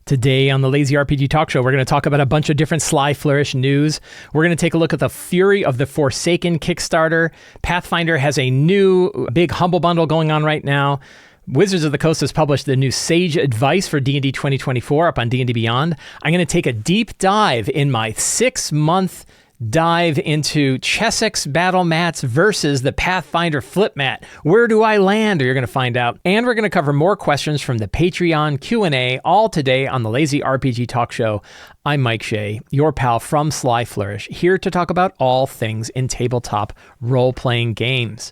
Today on the Lazy RPG Talk Show, we're going to talk about a bunch of different Sly Flourish news. We're going to take a look at the Fury of the Forsaken Kickstarter. Pathfinder has a new big Humble Bundle going on right now. Wizards of the Coast has published the new Sage Advice for D&D 2024 up on D&D Beyond. I'm going to take a deep dive in my 6-month dive into Chessex Battle Mats versus the Pathfinder Flip Mat. Where do I land? You're going to find out. And we're going to cover more questions from the Patreon Q&A, all today on the Lazy RPG Talk Show. I'm Mike Shea, your pal from Sly Flourish, here to talk about all things in tabletop role-playing games.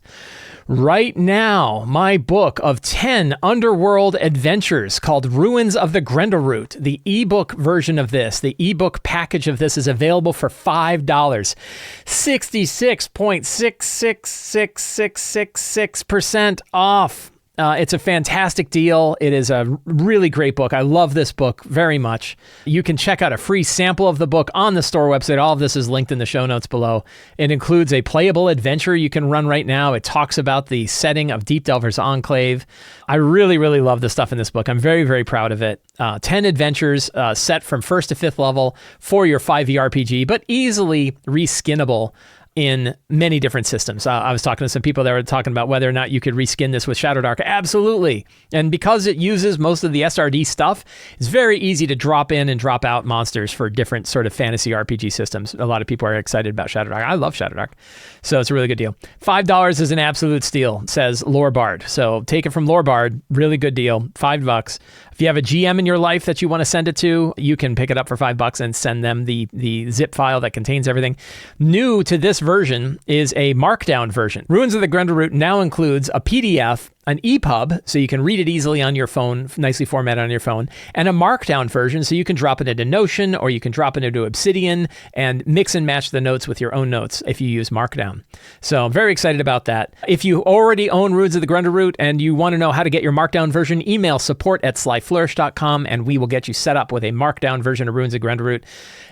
Right now, my book of 10 underworld adventures called Ruins of the Grendleroot, the ebook version of this, the ebook package of this is available for $5. 66.66666% off. It's a fantastic deal. It is a really great book. I love this book very much. You can check out a free sample of the book on the store website. All of this is linked in the show notes below. It includes a playable adventure you can run right now. It talks about the setting of Deep Delver's Enclave. I really, really love the stuff in this book. I'm very, very proud of it. 10 adventures set from 1st to 5th level for your 5e RPG, but easily reskinnable in many different systems. I was talking to some people that were talking about whether or not you could reskin this with Shadowdark. Absolutely. And because it uses most of the SRD stuff, it's very easy to drop in and drop out monsters for different sort of fantasy RPG systems. A lot of people are excited about Shadowdark. I love Shadowdark. So it's a really good deal. $5 is an absolute steal, says Lorebard. So take it from Lorebard. Really good deal. $5. If you have a GM in your life that you want to send it to, you can pick it up for $5 and send them the zip file that contains everything. New to this version is a markdown version. Ruins of the Grendleroot now includes a PDF, an EPUB, so you can read it easily on your phone, nicely formatted on your phone, and a markdown version, so you can drop it into Notion or you can drop it into Obsidian and mix and match the notes with your own notes if you use Markdown. So I'm very excited about that. If you already own Ruins of the Grendleroot and you want to know how to get your markdown version, email support@slyflourish.com and we will get you set up with a markdown version of Ruins of Grendleroot.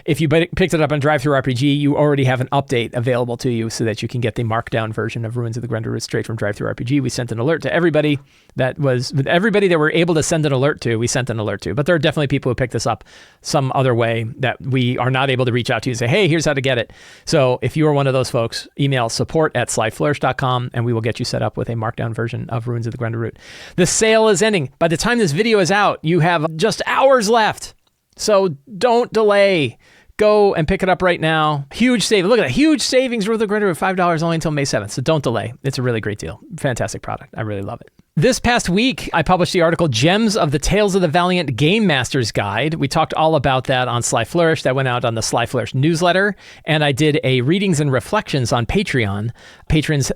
If you picked it up on DriveThruRPG, you already have an update available to you so that you can get the markdown version of Ruins of the Grendleroot straight from DriveThruRPG. We sent an alert to everybody that we're able to send an alert to, we sent an alert to. But there are definitely people who pick this up some other way that we are not able to reach out to you and say, hey, here's how to get it. So if you are one of those folks, email support@slyflourish.com and we will get you set up with a markdown version of Ruins of the Grendleroot. The sale is ending. By the time this video is out, you have just hours left. So don't delay. Go and pick it up right now. Huge savings. Look at that. Huge savings. Ruins of the Grendleroot, $5 only until May 7th. So don't delay. It's a really great deal. Fantastic product. I really love it. This past week, I published the article, Gems of the Tales of the Valiant Game Master's Guide. We talked all about that on Sly Flourish. That went out on the Sly Flourish newsletter. And I did a readings and reflections on Patreon. Patrons,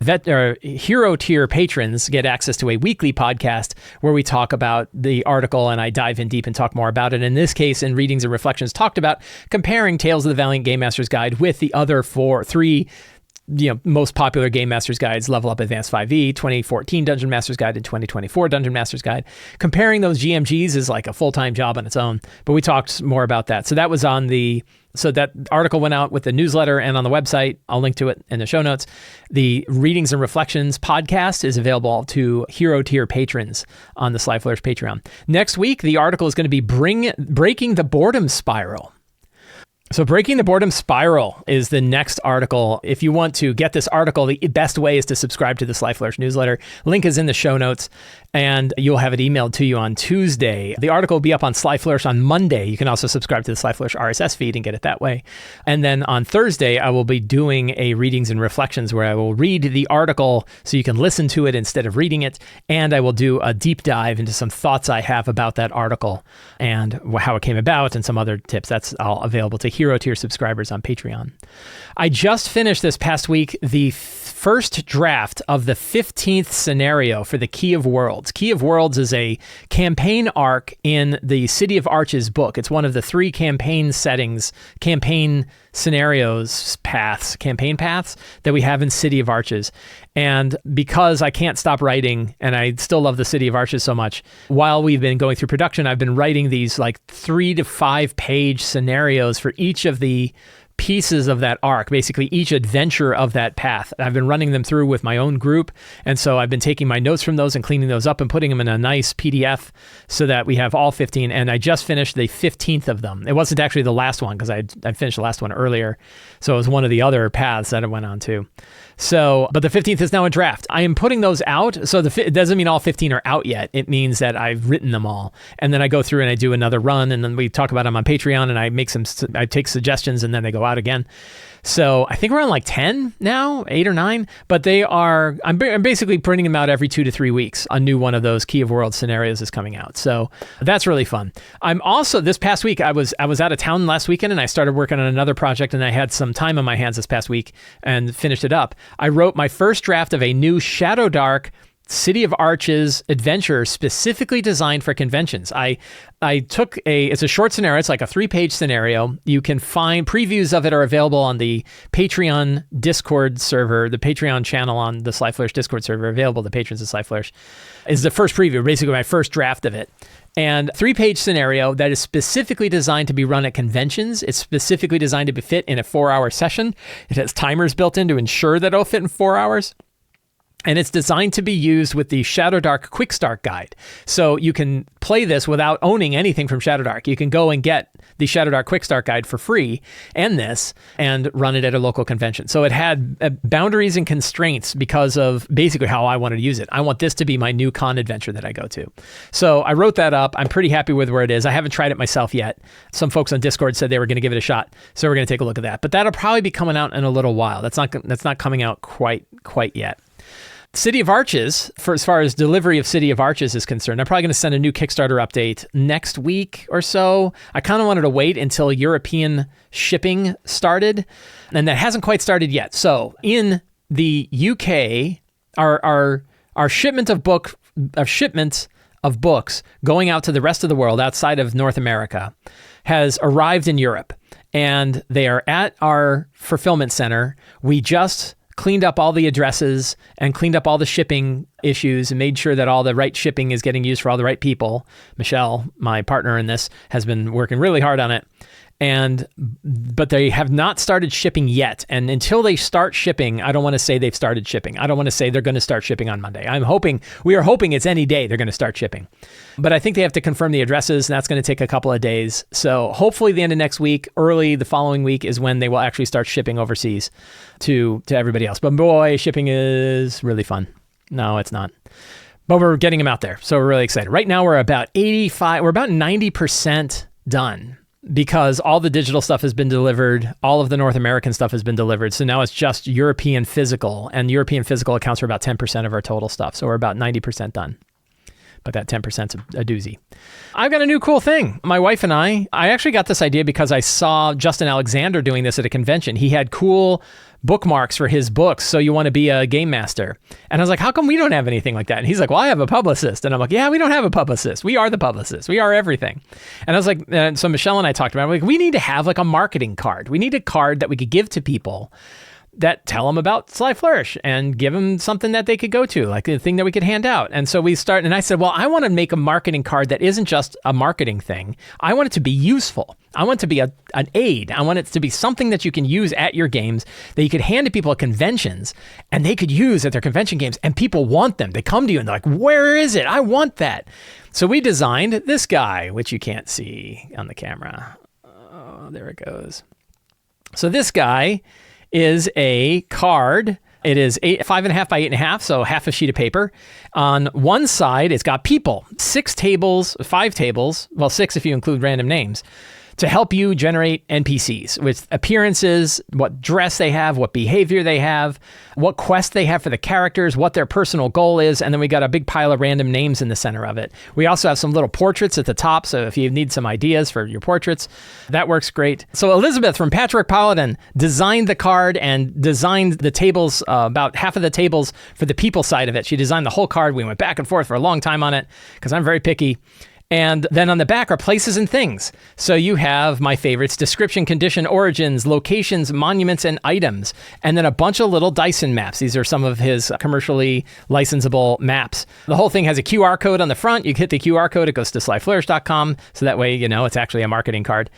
hero tier patrons get access to a weekly podcast where we talk about the article and I dive in deep and talk more about it. In this case, in readings and reflections, talked about comparing Tales of the Valiant Game Master's Guide with the other three most popular Game Master's Guides, Level Up Advanced 5e, 2014 Dungeon Master's Guide, and 2024 Dungeon Master's Guide. Comparing those GMGs is like a full-time job on its own, but we talked more about that. So that was so that article went out with the newsletter and on the website. I'll link to it in the show notes. The Readings and Reflections podcast is available to hero tier patrons on the Sly Flourish Patreon. Next week, the article is going to be Breaking the Boredom Spiral. So Breaking the Boredom Spiral is the next article. If you want to get this article, the best way is to subscribe to the Sly Flourish newsletter. Link is in the show notes, and you'll have it emailed to you on Tuesday. The article will be up on Sly Flourish on Monday. You can also subscribe to the Sly Flourish RSS feed and get it that way. And then on Thursday, I will be doing a Readings and Reflections where I will read the article so you can listen to it instead of reading it. And I will do a deep dive into some thoughts I have about that article and how it came about and some other tips. That's all available to hero tier subscribers on Patreon. I just finished this past week the first draft of the 15th scenario for the Key of Worlds. Key of Worlds is a campaign arc in the City of Arches book. It's one of the 3 campaign settings, campaign paths that we have in City of Arches. And because I can't stop writing and I still love the City of Arches so much, while we've been going through production, I've been writing these like 3 to 5 page scenarios for each of the pieces of that arc, basically each adventure of that path. I've been running them through with my own group, and so I've been taking my notes from those and cleaning those up and putting them in a nice PDF so that we have all 15, and I just finished the 15th of them. It wasn't actually the last one because I finished the last one earlier, so it was one of the other paths that I went on to. So, but the 15th is now a draft. I am putting those out, so it doesn't mean all 15 are out yet. It means that I've written them all, and then I go through and I do another run, and then we talk about them on Patreon, and I take suggestions, and then they go out again. So I think we're on like 10 now, 8 or 9, but I'm basically printing them out every 2 to 3 weeks. A new one of those Key of Worlds scenarios is coming out. So that's really fun. I'm also, this past week, I was out of town last weekend, and I started working on another project, and I had some time on my hands this past week and finished it up. I wrote my first draft of a new Shadowdark City of Arches adventure specifically designed for conventions. It's a short scenario. It's like a 3-page scenario. You can find previews of it are available on the Patreon Discord server, the Patreon channel on the Sly Flourish Discord server, available to patrons of Sly Flourish. Is the first preview, basically my first draft of it. And 3-page scenario that is specifically designed to be run at conventions. It's specifically designed to fit in a 4-hour session. It has timers built in to ensure that it'll fit in 4 hours. And it's designed to be used with the Shadowdark Quick Start Guide. So you can play this without owning anything from Shadowdark. You can go and get the Shadowdark Quick Start Guide for free and run it at a local convention. So it had boundaries and constraints because of basically how I wanted to use it. I want this to be my new con adventure that I go to. So I wrote that up. I'm pretty happy with where it is. I haven't tried it myself yet. Some folks on Discord said they were going to give it a shot. So we're going to take a look at that. But that'll probably be coming out in a little while. That's not coming out quite yet. City of Arches, as far as delivery of City of Arches is concerned, I'm probably going to send a new Kickstarter update next week or so. I kind of wanted to wait until European shipping started, and that hasn't quite started yet. So in the UK, our shipment of books going out to the rest of the world outside of North America has arrived in Europe, and they are at our fulfillment center. We just cleaned up all the addresses and cleaned up all the shipping issues and made sure that all the right shipping is getting used for all the right people. Michelle, my partner in this, has been working really hard on it. But they have not started shipping yet. And until they start shipping, I don't want to say they've started shipping. I don't want to say they're going to start shipping on Monday. We are hoping it's any day they're going to start shipping. But I think they have to confirm the addresses, and that's going to take a couple of days. So hopefully the end of next week, early the following week is when they will actually start shipping overseas to everybody else. But boy, shipping is really fun. No, it's not. But we're getting them out there. So we're really excited. Right now we're about 90% done, because all the digital stuff has been delivered, all of the North American stuff has been delivered. So now it's just European physical, and European physical accounts for about 10% of our total stuff. So we're about 90% done. But that 10%'s a doozy. I've got a new cool thing. My wife and I actually got this idea because I saw Justin Alexander doing this at a convention. He had cool bookmarks for his books. So you want to be a game master. And I was like, how come we don't have anything like that? And he's like, well, I have a publicist. And I'm like, yeah, we don't have a publicist. We are the publicist. We are everything. And I was like, so Michelle and I talked about it. Like, we need to have like a marketing card. We need a card that we could give to people that tell them about Sly Flourish and give them something that they could go to, like a thing that we could hand out. And so we started, and I said, well, I want to make a marketing card that isn't just a marketing thing. I want it to be useful. I want it to be an aid. I want it to be something that you can use at your games, that you could hand to people at conventions, and they could use at their convention games, and people want them. They come to you and they're like, where is it? I want that. So we designed this guy, which you can't see on the camera. Oh, there it goes. So this guy is a card. It is 5.5 by 8.5, so half a sheet of paper. On one side, it's got people, 5 tables, well, 6 if you include random names, to help you generate NPCs with appearances, what dress they have, what behavior they have, what quest they have for the characters, what their personal goal is, and then we got a big pile of random names in the center of it. We also have some little portraits at the top, so if you need some ideas for your portraits, that works great. So Elizabeth from Patchwork Paladin designed the card and designed the tables, about half of the tables for the people side of it. She designed the whole card. We went back and forth for a long time on it because I'm very picky. And then on the back are places and things. So you have my favorites: description, condition, origins, locations, monuments, and items. And then a bunch of little Dyson maps. These are some of his commercially licensable maps. The whole thing has a QR code on the front. You hit the QR code, it goes to slyflourish.com. So that way, it's actually a marketing card.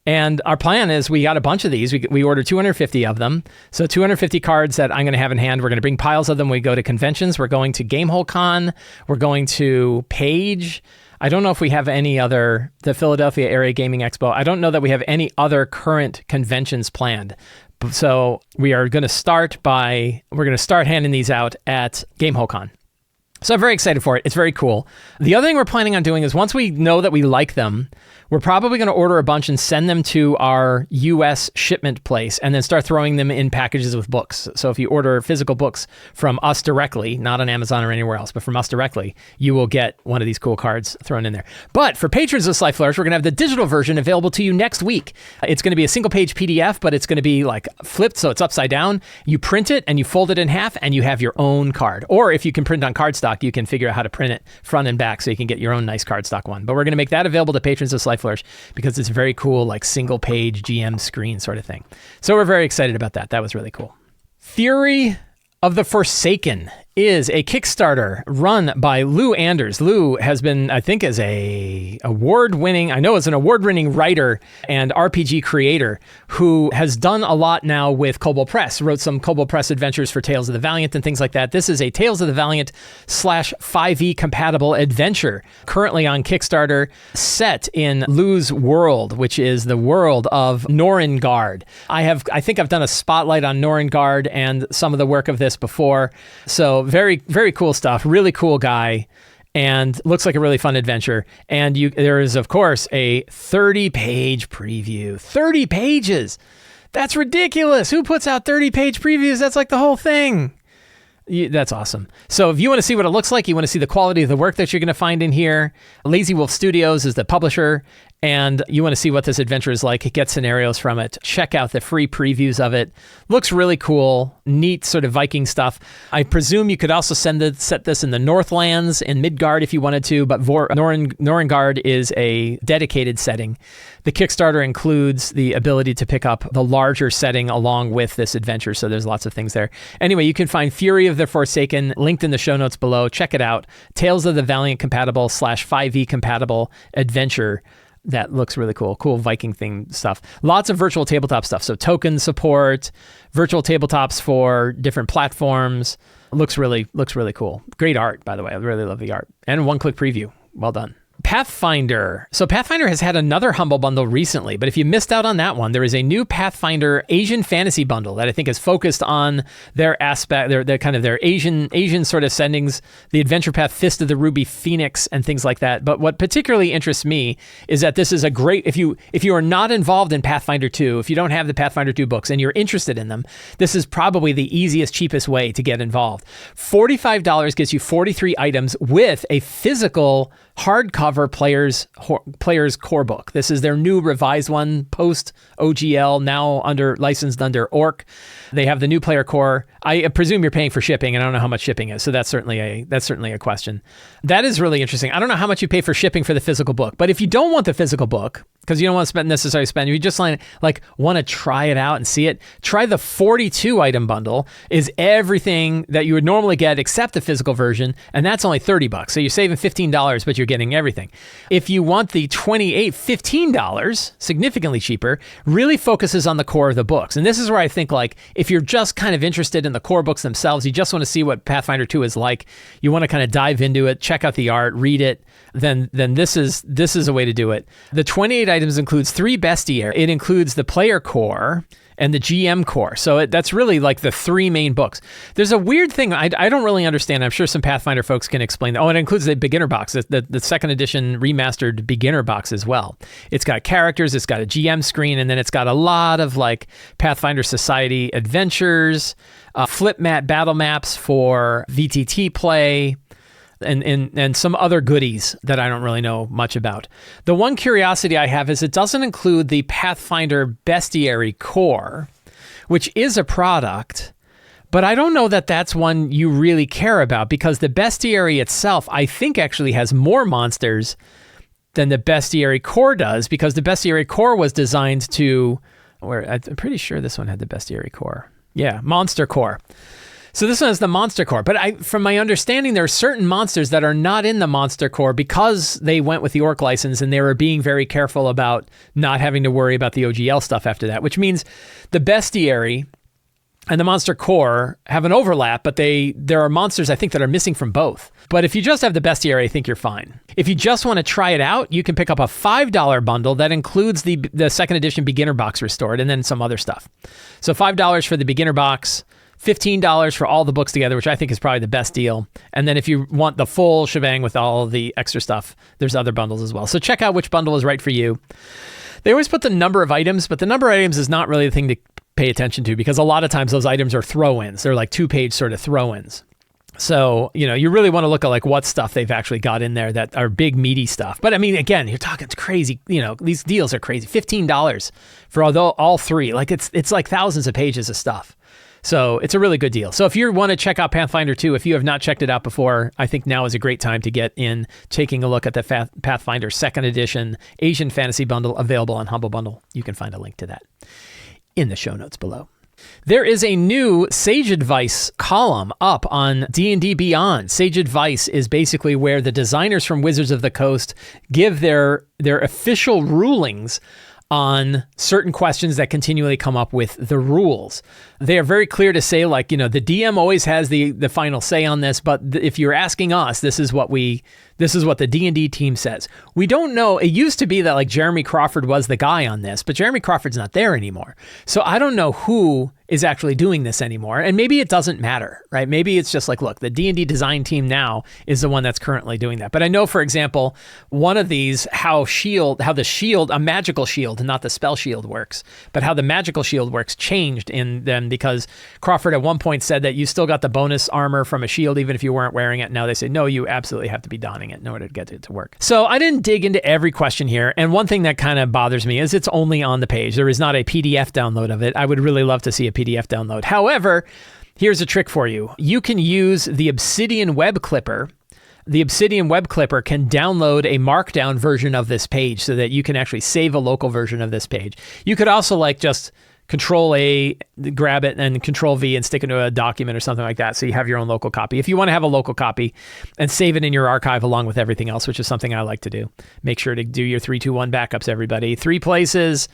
And our plan is we got a bunch of these. We ordered 250 of them. So 250 cards that I'm going to have in hand. We're going to bring piles of them. We go to conventions. We're going to Gamehole Con. We're going to Page. I don't know if we have any other, the Philadelphia Area Gaming Expo. I don't know that we have any other current conventions planned. So we are going to start handing these out at Gamehole Con. So I'm very excited for it. It's very cool. The other thing we're planning on doing is once we know that we like them, we're probably going to order a bunch and send them to our US shipment place and then start throwing them in packages with books. So if you order physical books from us directly, not on Amazon or anywhere else, but from us directly, you will get one of these cool cards thrown in there. But for patrons of Sly Flourish, we're going to have the digital version available to you next week. It's going to be a single page PDF, but it's going to be like flipped, so it's upside down. You print it and you fold it in half and you have your own card. Or if you can print on cardstock, you can figure out how to print it front and back so you can get your own nice cardstock one. But we're going to make that available to patrons of Sly Flourish because it's very cool, like single page GM screen sort of thing. So we're very excited about that. That was really cool. Fury of the Forsaken is a Kickstarter run by Lou Anders. Lou has been, I think, as an award-winning writer and RPG creator who has done a lot now with Kobold Press, wrote some Kobold Press adventures for Tales of the Valiant and things like that. This is a Tales of the Valiant / 5e compatible adventure currently on Kickstarter, set in Lou's world, which is the world of Norengard. I think I've done a spotlight on Norengard and some of the work of this before. So very, very cool stuff. Really cool guy, and looks like a really fun adventure. And there is, of course, a 30-page preview. 30 pages! That's ridiculous! Who puts out 30-page previews? That's like the whole thing. That's awesome. So if you want to see what it looks like, you want to see the quality of the work that you're going to find in here, Lazy Wolf Studios is the publisher, and you want to see what this adventure is like, get scenarios from it, check out the free previews of it. Looks really cool, neat sort of Viking stuff. I presume you could also set this in the Northlands in Midgard if you wanted to, but Norengard is a dedicated setting. The Kickstarter includes the ability to pick up the larger setting along with this adventure, so there's lots of things there. Anyway, you can find Fury of the Forsaken linked in the show notes below. Check it out. Tales of the Valiant compatible / 5e compatible adventure. That looks really cool. Cool Viking thing stuff. Lots of virtual tabletop stuff. So token support, virtual tabletops for different platforms. Looks really cool. Great art, by the way. I really love the art. And one-click preview. Well done. Pathfinder. So Pathfinder has had another Humble Bundle recently, but if you missed out on that one, there is a new Pathfinder Asian Fantasy Bundle that I think is focused on their aspect, their kind of their Asian sort of settings, the Adventure Path, Fist of the Ruby Phoenix, and things like that. But what particularly interests me is that this is a great, if you are not involved in Pathfinder 2, if you don't have the Pathfinder 2 books and you're interested in them, this is probably the easiest, cheapest way to get involved. $45 gets you 43 items with a physical hardcover player's core book. This is their new revised one, post OGL, now licensed under Orc. They have the new player core. I presume you're paying for shipping, and I don't know how much shipping is, so that's certainly a question. That is really interesting. I don't know how much you pay for shipping for the physical book, but if you don't want the physical book, because you don't want to necessarily spend, if you just want to try it out and see it, try the 42 item bundle. Is everything that you would normally get except the physical version, and that's only $30. So you're saving $15, but you're getting everything. If you want the $15, significantly cheaper, really focuses on the core of the books. And this is where I think, like, if you're just kind of interested in the core books themselves, you just want to see what Pathfinder 2 is like, you want to kind of dive into it, check out the art, read it, then this is a way to do it. The 28 items includes 3 bestiaries. It includes the player core and the GM core. So that's really like the 3 main books. There's a weird thing I don't really understand. I'm sure some Pathfinder folks can explain that. Oh, it includes the beginner box, the second edition remastered beginner box as well. It's got characters, it's got a GM screen, and then it's got a lot of like Pathfinder Society adventures, flip mat battle maps for VTT play, and some other goodies that I don't really know much about. The one curiosity I have is it doesn't include the Pathfinder Bestiary Core, which is a product, but I don't know that that's one you really care about, because the Bestiary itself, I think, actually has more monsters than the Bestiary Core does, because the Bestiary Core was designed to, I'm pretty sure this one had the Bestiary Core. Yeah, Monster Core. So this one has the Monster Core. But from my understanding, there are certain monsters that are not in the Monster Core because they went with the Orc license and they were being very careful about not having to worry about the OGL stuff after that, which means the Bestiary and the Monster Core have an overlap, but there are monsters, I think, that are missing from both. But if you just have the Bestiary, I think you're fine. If you just want to try it out, you can pick up a $5 bundle that includes the second edition beginner box restored and then some other stuff. So $5 for the beginner box, $15 for all the books together, which I think is probably the best deal. And then if you want the full shebang with all the extra stuff, there's other bundles as well. So check out which bundle is right for you. They always put the number of items, but the number of items is not really the thing to pay attention to, because a lot of times those items are throw-ins. They're like 2-page sort of throw-ins. So, you really want to look at like what stuff they've actually got in there that are big, meaty stuff. But I mean, again, you're talking crazy, these deals are crazy. $15 for all three. Like it's like thousands of pages of stuff. So it's a really good deal. So if you want to check out Pathfinder 2, if you have not checked it out before, I think now is a great time to get in, taking a look at the Pathfinder 2nd edition Asian Fantasy Bundle available on Humble Bundle. You can find a link to that in the show notes below. There is a new Sage Advice column up on D&D Beyond. Sage Advice is basically where the designers from Wizards of the Coast give their official rulings on certain questions that continually come up with the rules. They are very clear to say, like, the DM always has the final say on this, but if you're asking us, this is what the D&D team says. We don't know. It used to be that like Jeremy Crawford was the guy on this, but Jeremy Crawford's not there anymore. So I don't know who is actually doing this anymore. And maybe it doesn't matter, right? Maybe it's just like, look, the D&D design team now is the one that's currently doing that. But I know, for example, one of these, how the shield, a magical shield, not the spell shield works, but how the magical shield works changed in them, because Crawford at one point said that you still got the bonus armor from a shield even if you weren't wearing it. Now they say, no, you absolutely have to be donning it in order to get it to work. So I didn't dig into every question here. And one thing that kind of bothers me is it's only on the page. There is not a PDF download of it. I would really love to see a PDF download. However, here's a trick for you. You can use the Obsidian Web Clipper. The Obsidian Web Clipper can download a markdown version of this page so that you can actually save a local version of this page. You could also just Control A, grab it, and Control V and stick it into a document or something like that, so you have your own local copy. If you want to have a local copy and save it in your archive along with everything else, which is something I like to do. Make sure to do your 3-2-1 backups, everybody. 3 places,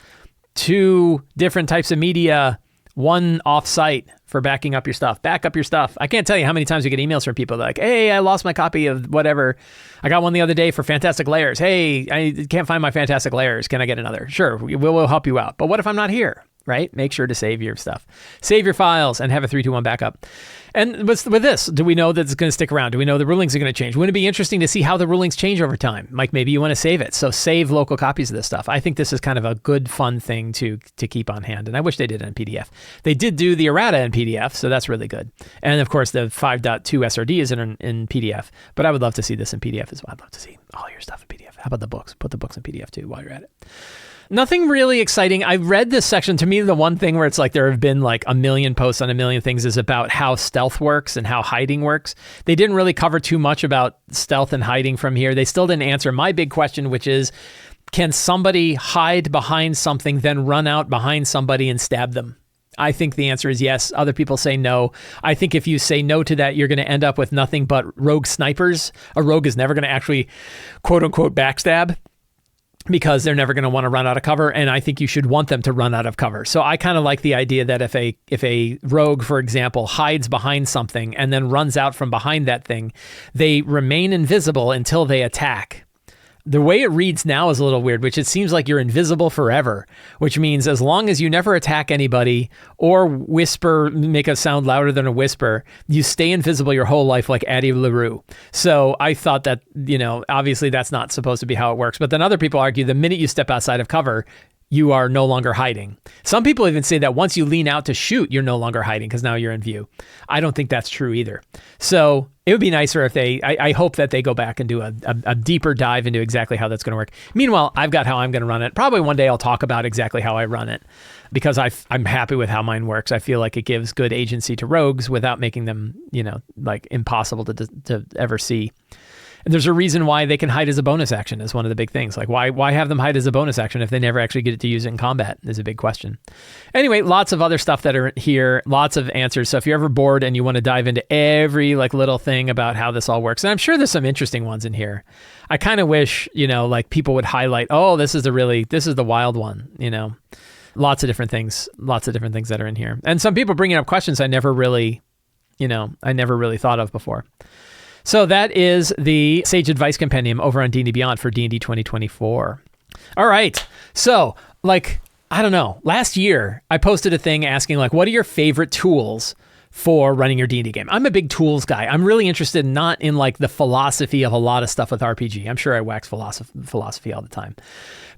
2 different types of media, 1 off-site for backing up your stuff. Back up your stuff. I can't tell you how many times we get emails from people like, hey, I lost my copy of whatever. I got one the other day for Fantastic Layers. Hey, I can't find my Fantastic Layers. Can I get another? Sure, we'll help you out. But what if I'm not here? Right? Make sure to save your stuff. Save your files and have a 3-2-1 backup. And with this, do we know that it's going to stick around? Do we know the rulings are going to change? Wouldn't it be interesting to see how the rulings change over time? Like maybe you want to save it. So save local copies of this stuff. I think this is kind of a good, fun thing to keep on hand. And I wish they did it in PDF. They did do the errata in PDF, so that's really good. And of course, the 5.2 SRD is in PDF. But I would love to see this in PDF as well. I'd love to see all your stuff in PDF. How about the books? Put the books in PDF too while you're at it. Nothing really exciting. I read this section. To me, the one thing where it's like there have been like a million posts on a million things is about how stealth works and how hiding works. They didn't really cover too much about stealth and hiding from here. They still didn't answer my big question, which is, can somebody hide behind something, then run out behind somebody and stab them? I think the answer is yes. Other people say no. I think if you say no to that, you're going to end up with nothing but rogue snipers. A rogue is never going to actually, quote unquote, backstab, because they're never going to want to run out of cover, and I think you should want them to run out of cover. So I kind of like the idea that if a rogue, for example, hides behind something and then runs out from behind that thing, they remain invisible until they attack. The way it reads now is a little weird, which it seems like you're invisible forever, which means as long as you never attack anybody or whisper, make a sound louder than a whisper, you stay invisible your whole life like Addie LaRue. So I thought that, obviously that's not supposed to be how it works. But then other people argue the minute you step outside of cover, you are no longer hiding. Some people even say that once you lean out to shoot, you're no longer hiding because now you're in view. I don't think that's true either. So it would be nicer if I hope that they go back and do a deeper dive into exactly how that's going to work. Meanwhile, I've got how I'm going to run it. Probably one day I'll talk about exactly how I run it, because I'm happy with how mine works. I feel like it gives good agency to rogues without making them, like impossible to ever see. There's a reason why they can hide as a bonus action is one of the big things. Like why have them hide as a bonus action if they never actually get to use it in combat is a big question. Anyway, lots of other stuff that are here, lots of answers. So if you're ever bored and you want to dive into every like little thing about how this all works, and I'm sure there's some interesting ones in here. I kind of wish, like people would highlight, oh, this is the wild one, Lots of different things that are in here. And some people bringing up questions I never really thought of before. So that is the Sage Advice Compendium over on D&D Beyond for D&D 2024. All right. So, I don't know. Last year, I posted a thing asking, what are your favorite tools for running your D&D game? I'm a big tools guy. I'm really interested not in, the philosophy of a lot of stuff with RPG. I'm sure I wax philosophy all the time.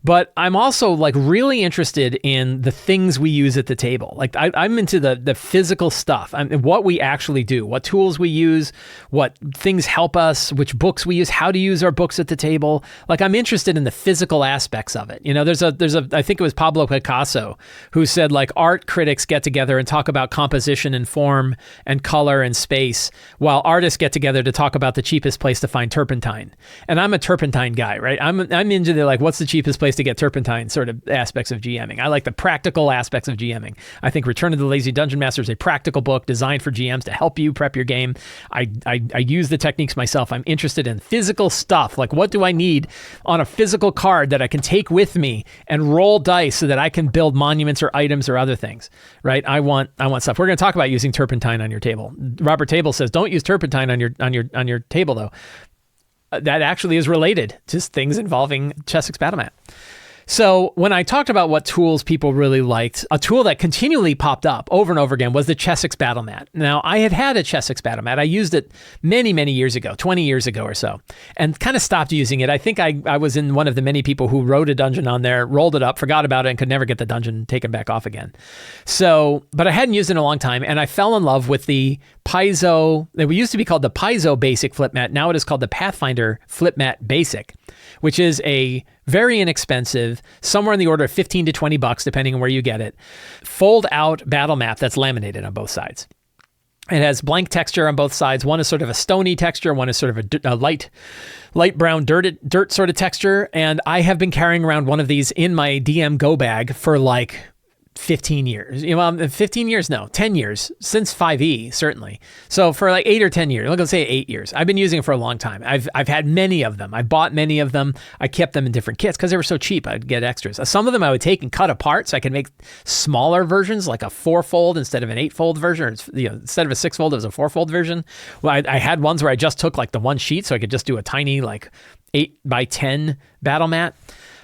But I'm also really interested in the things we use at the table. I'm into the physical stuff. What we actually do, what tools we use, what things help us, which books we use, how to use our books at the table. I'm interested in the physical aspects of it. There's I think it was Pablo Picasso who said art critics get together and talk about composition and form and color and space, while artists get together to talk about the cheapest place to find turpentine. And I'm a turpentine guy, right? I'm into the what's the cheapest place to get turpentine sort of aspects of GMing. I like the practical aspects of GMing. I think Return of the Lazy Dungeon Master is a practical book designed for GMs to help you prep your game. I use the techniques myself. I'm interested in physical stuff. What do I need on a physical card that I can take with me and roll dice so that I can build monuments or items or other things, right? I want stuff. We're going to talk about using turpentine on your table. Robert Table says, don't use turpentine on your table though. That actually is related to things involving Chessex Battle Mat. So when I talked about what tools people really liked, a tool that continually popped up over and over again was the Chessex Battle Mat. Now, I had a Chessex Battle Mat. I used it many, many years ago, 20 years ago or so, and kind of stopped using it. I think I was in one of the many people who wrote a dungeon on there, rolled it up, forgot about it, and could never get the dungeon taken back off again. So, but I hadn't used it in a long time, and I fell in love with the Paizo. It used to be called the Paizo Basic Flip Mat. Now it is called the Pathfinder Flip Mat Basic, which is a very inexpensive, somewhere in the order of $15 to $20, depending on where you get it, fold out battle map that's laminated on both sides. It has blank texture on both sides. One is sort of a stony texture. One is sort of a light brown dirt sort of texture. And I have been carrying around one of these in my DM go bag for 15 years. 15 years? No, 10 years. Since 5e, certainly. So for 8 or 10 years, let's say 8 years. I've been using it for a long time. I've had many of them. I bought many of them. I kept them in different kits because they were so cheap. I'd get extras. Some of them I would take and cut apart so I could make smaller versions, like a 4-fold instead of an 8-fold version. Or instead of a 6-fold, it was a 4-fold version. Well, I had ones where I just took the one sheet so I could just do a tiny 8x10 battle mat.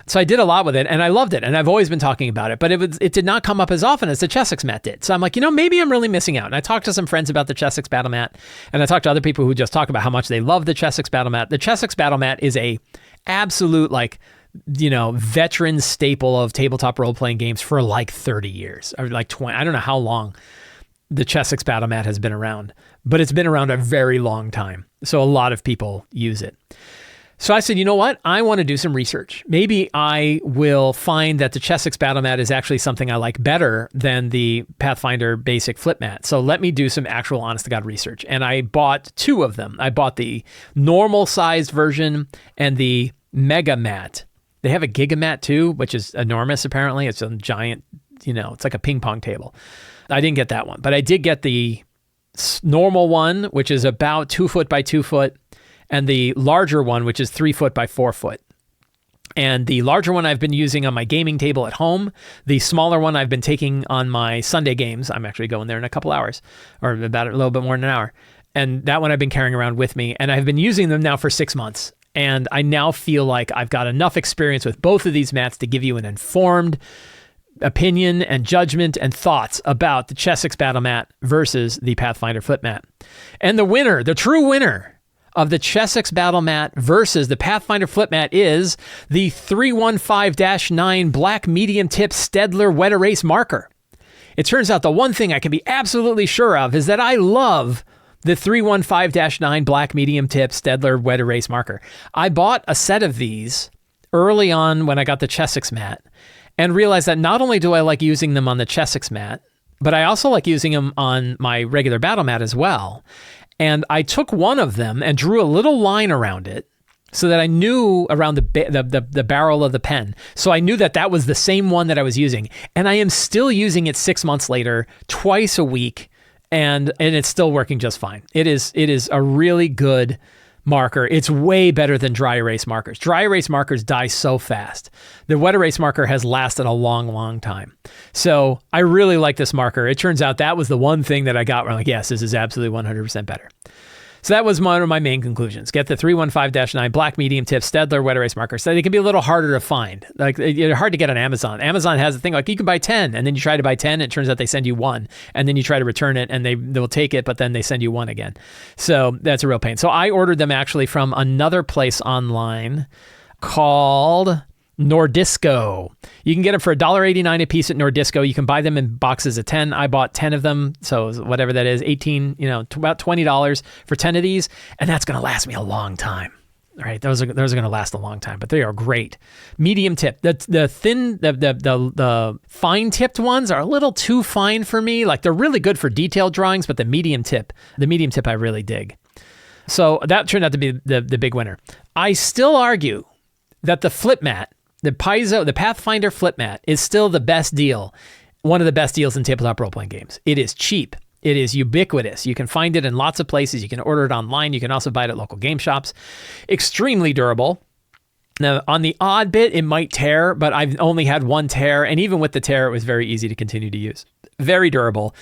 So I did a lot with it, and I loved it, and I've always been talking about it, but it did not come up as often as the Chessex Mat did. So I'm maybe I'm really missing out. And I talked to some friends about the Chessex Battle Mat, and I talked to other people who just talk about how much they love the Chessex Battle Mat. The Chessex Battle Mat is a absolute veteran staple of tabletop role-playing games for 30 years, or 20. I don't know how long the Chessex Battle Mat has been around, but it's been around a very long time. So a lot of people use it. So I said, you know what? I want to do some research. Maybe I will find that the Chessex Battle Mat is actually something I like better than the Pathfinder Basic Flip Mat. So let me do some actual honest-to-God research. And I bought 2 of them. I bought the normal-sized version and the Megamat. They have a Gigamat too, which is enormous apparently. It's a giant, it's like a ping pong table. I didn't get that one, but I did get the normal one, which is about 2 foot by 2 foot. And the larger one, which is 3 foot by 4 foot. And the larger one I've been using on my gaming table at home. The smaller one I've been taking on my Sunday games. I'm actually going there in a couple hours, or about a little bit more than an hour. And that one I've been carrying around with me. And I've been using them now for 6 months. And I now feel like I've got enough experience with both of these mats to give you an informed opinion and judgment and thoughts about the Chessex Battle Mat versus the Pathfinder Flip Mat. And the winner, the true winner of the Chessex Battle Mat versus the Pathfinder Flip Mat is the 315-9 black medium tip Staedtler wet erase marker. It turns out the one thing I can be absolutely sure of is that I love the 315-9 black medium tip Staedtler wet erase marker. I bought a set of these early on when I got the Chessex mat and realized that not only do I like using them on the Chessex mat, but I also like using them on my regular battle mat as well. And I took one of them and drew a little line around it so that I knew around the barrel of the pen. So I knew that that was the same one that I was using. And I am still using it 6 months later, twice a week, and it's still working just fine. It is a really good marker. It's way better than dry erase markers. Dry erase markers die so fast. The wet erase marker has lasted a long, long time. So I really like this marker. It turns out that was the one thing that I got where I'm like, yes, this is absolutely 100% better. So that was one of my main conclusions. Get the 315-9 black medium tip Staedtler wet erase markers. So they can be a little harder to find. Like they're hard to get on Amazon. Amazon has a thing like you can buy 10 and then you try to buy 10 and it turns out they send you one and then you try to return it and they'll take it, but then they send you one again. So that's a real pain. So I ordered them actually from another place online called Nordisco. You can get them for $1.89 a piece at Nordisco. You can buy them in boxes of 10. I bought 10 of them. So whatever that is, 18, about $20 for 10 of these. And that's going to last me a long time. All right. Those are going to last a long time, but they are great. Medium tip. The fine tipped ones are a little too fine for me. Like they're really good for detailed drawings, but the medium tip I really dig. So that turned out to be the big winner. I still argue that the flip mat, the Paizo, the Pathfinder flip mat is still the best deal, one of the best deals in tabletop role-playing games. It is cheap. It is ubiquitous. You can find it in lots of places. You can order it online. You can also buy it at local game shops. Extremely durable. Now, on the odd bit, it might tear, but I've only had one tear, and even with the tear, it was very easy to continue to use. Very durable.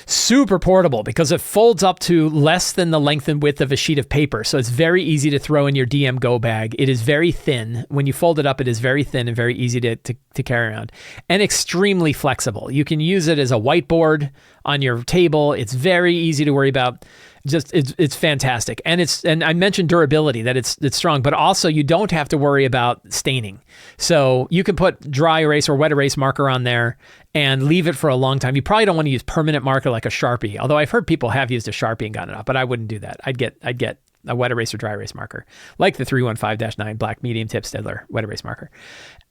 Super portable because it folds up to less than the length and width of a sheet of paper, so it's very easy to throw in your DM Go bag. It is very thin. When you fold it up, it is very thin and very easy to carry around, and extremely flexible. You can use it as a whiteboard on your table. It's very easy to worry about. Just it's fantastic, and I mentioned durability, that it's strong, but also you don't have to worry about staining. So you can put dry erase or wet erase marker on there and leave it for a long time. You probably don't want to use permanent marker like a Sharpie, although I've heard people have used a Sharpie and gotten it off, but I wouldn't do that. I'd get a wet erase or dry erase marker, like the 315-9 black medium tip Staedtler wet erase marker,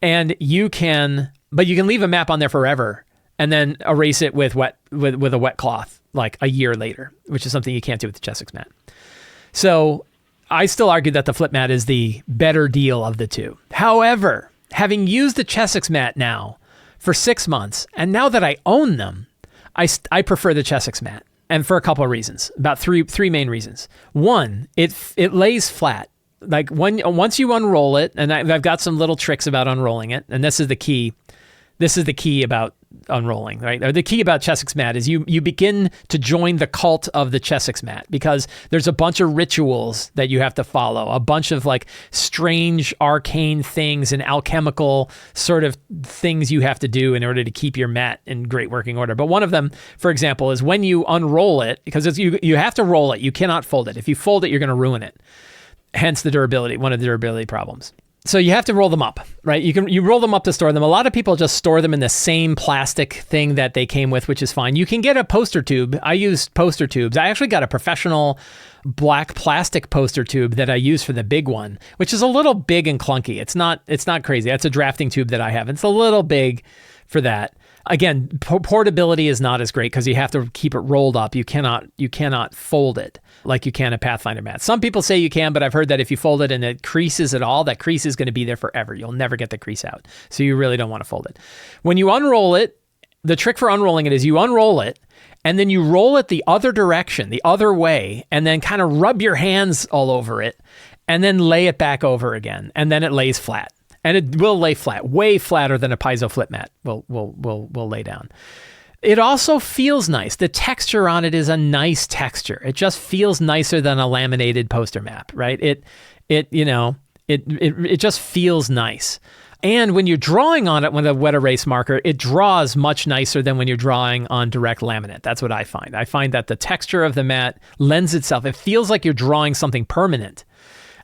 but you can leave a map on there forever and then erase it with a wet cloth like a year later, which is something you can't do with the Chessex mat. So I still argue that the flip mat is the better deal of the two. However, having used the Chessex mat now for 6 months, and now that I own them, I prefer the Chessex mat, and for a couple of reasons, about three main reasons. One, it lays flat. Like once you unroll it, and I've got some little tricks about unrolling it, and this is the key. This is the key about unrolling, right? Or the key about Chessex mat is you begin to join the cult of the Chessex mat, because there's a bunch of rituals that you have to follow, a bunch of like strange arcane things and alchemical sort of things you have to do in order to keep your mat in great working order. But one of them, for example, is when you unroll it, because you have to roll it, you cannot fold it. If you fold it, you're going to ruin it. Hence the durability, one of the durability problems. So you have to roll them up, right? You roll them up to store them. A lot of people just store them in the same plastic thing that they came with, which is fine. You can get a poster tube. I use poster tubes. I actually got a professional black plastic poster tube that I use for the big one, which is a little big and clunky. It's not crazy. That's a drafting tube that I have. It's a little big for that. Again, portability is not as great because you have to keep it rolled up. You cannot fold it like you can a Pathfinder mat. Some people say you can, but I've heard that if you fold it and it creases at all, that crease is going to be there forever. You'll never get the crease out. So you really don't want to fold it. When you unroll it, the trick for unrolling it is you unroll it and then you roll it the other direction, the other way, and then kind of rub your hands all over it and then lay it back over again. And then it lays flat. And it will lay flat, way flatter than a Paizo flip mat will lay down. It also feels nice. The texture on it is a nice texture. It just feels nicer than a laminated poster map, right? It just feels nice. And when you're drawing on it with a wet erase marker, it draws much nicer than when you're drawing on direct laminate. That's what I find. I find that the texture of the mat lends itself. It feels like you're drawing something permanent.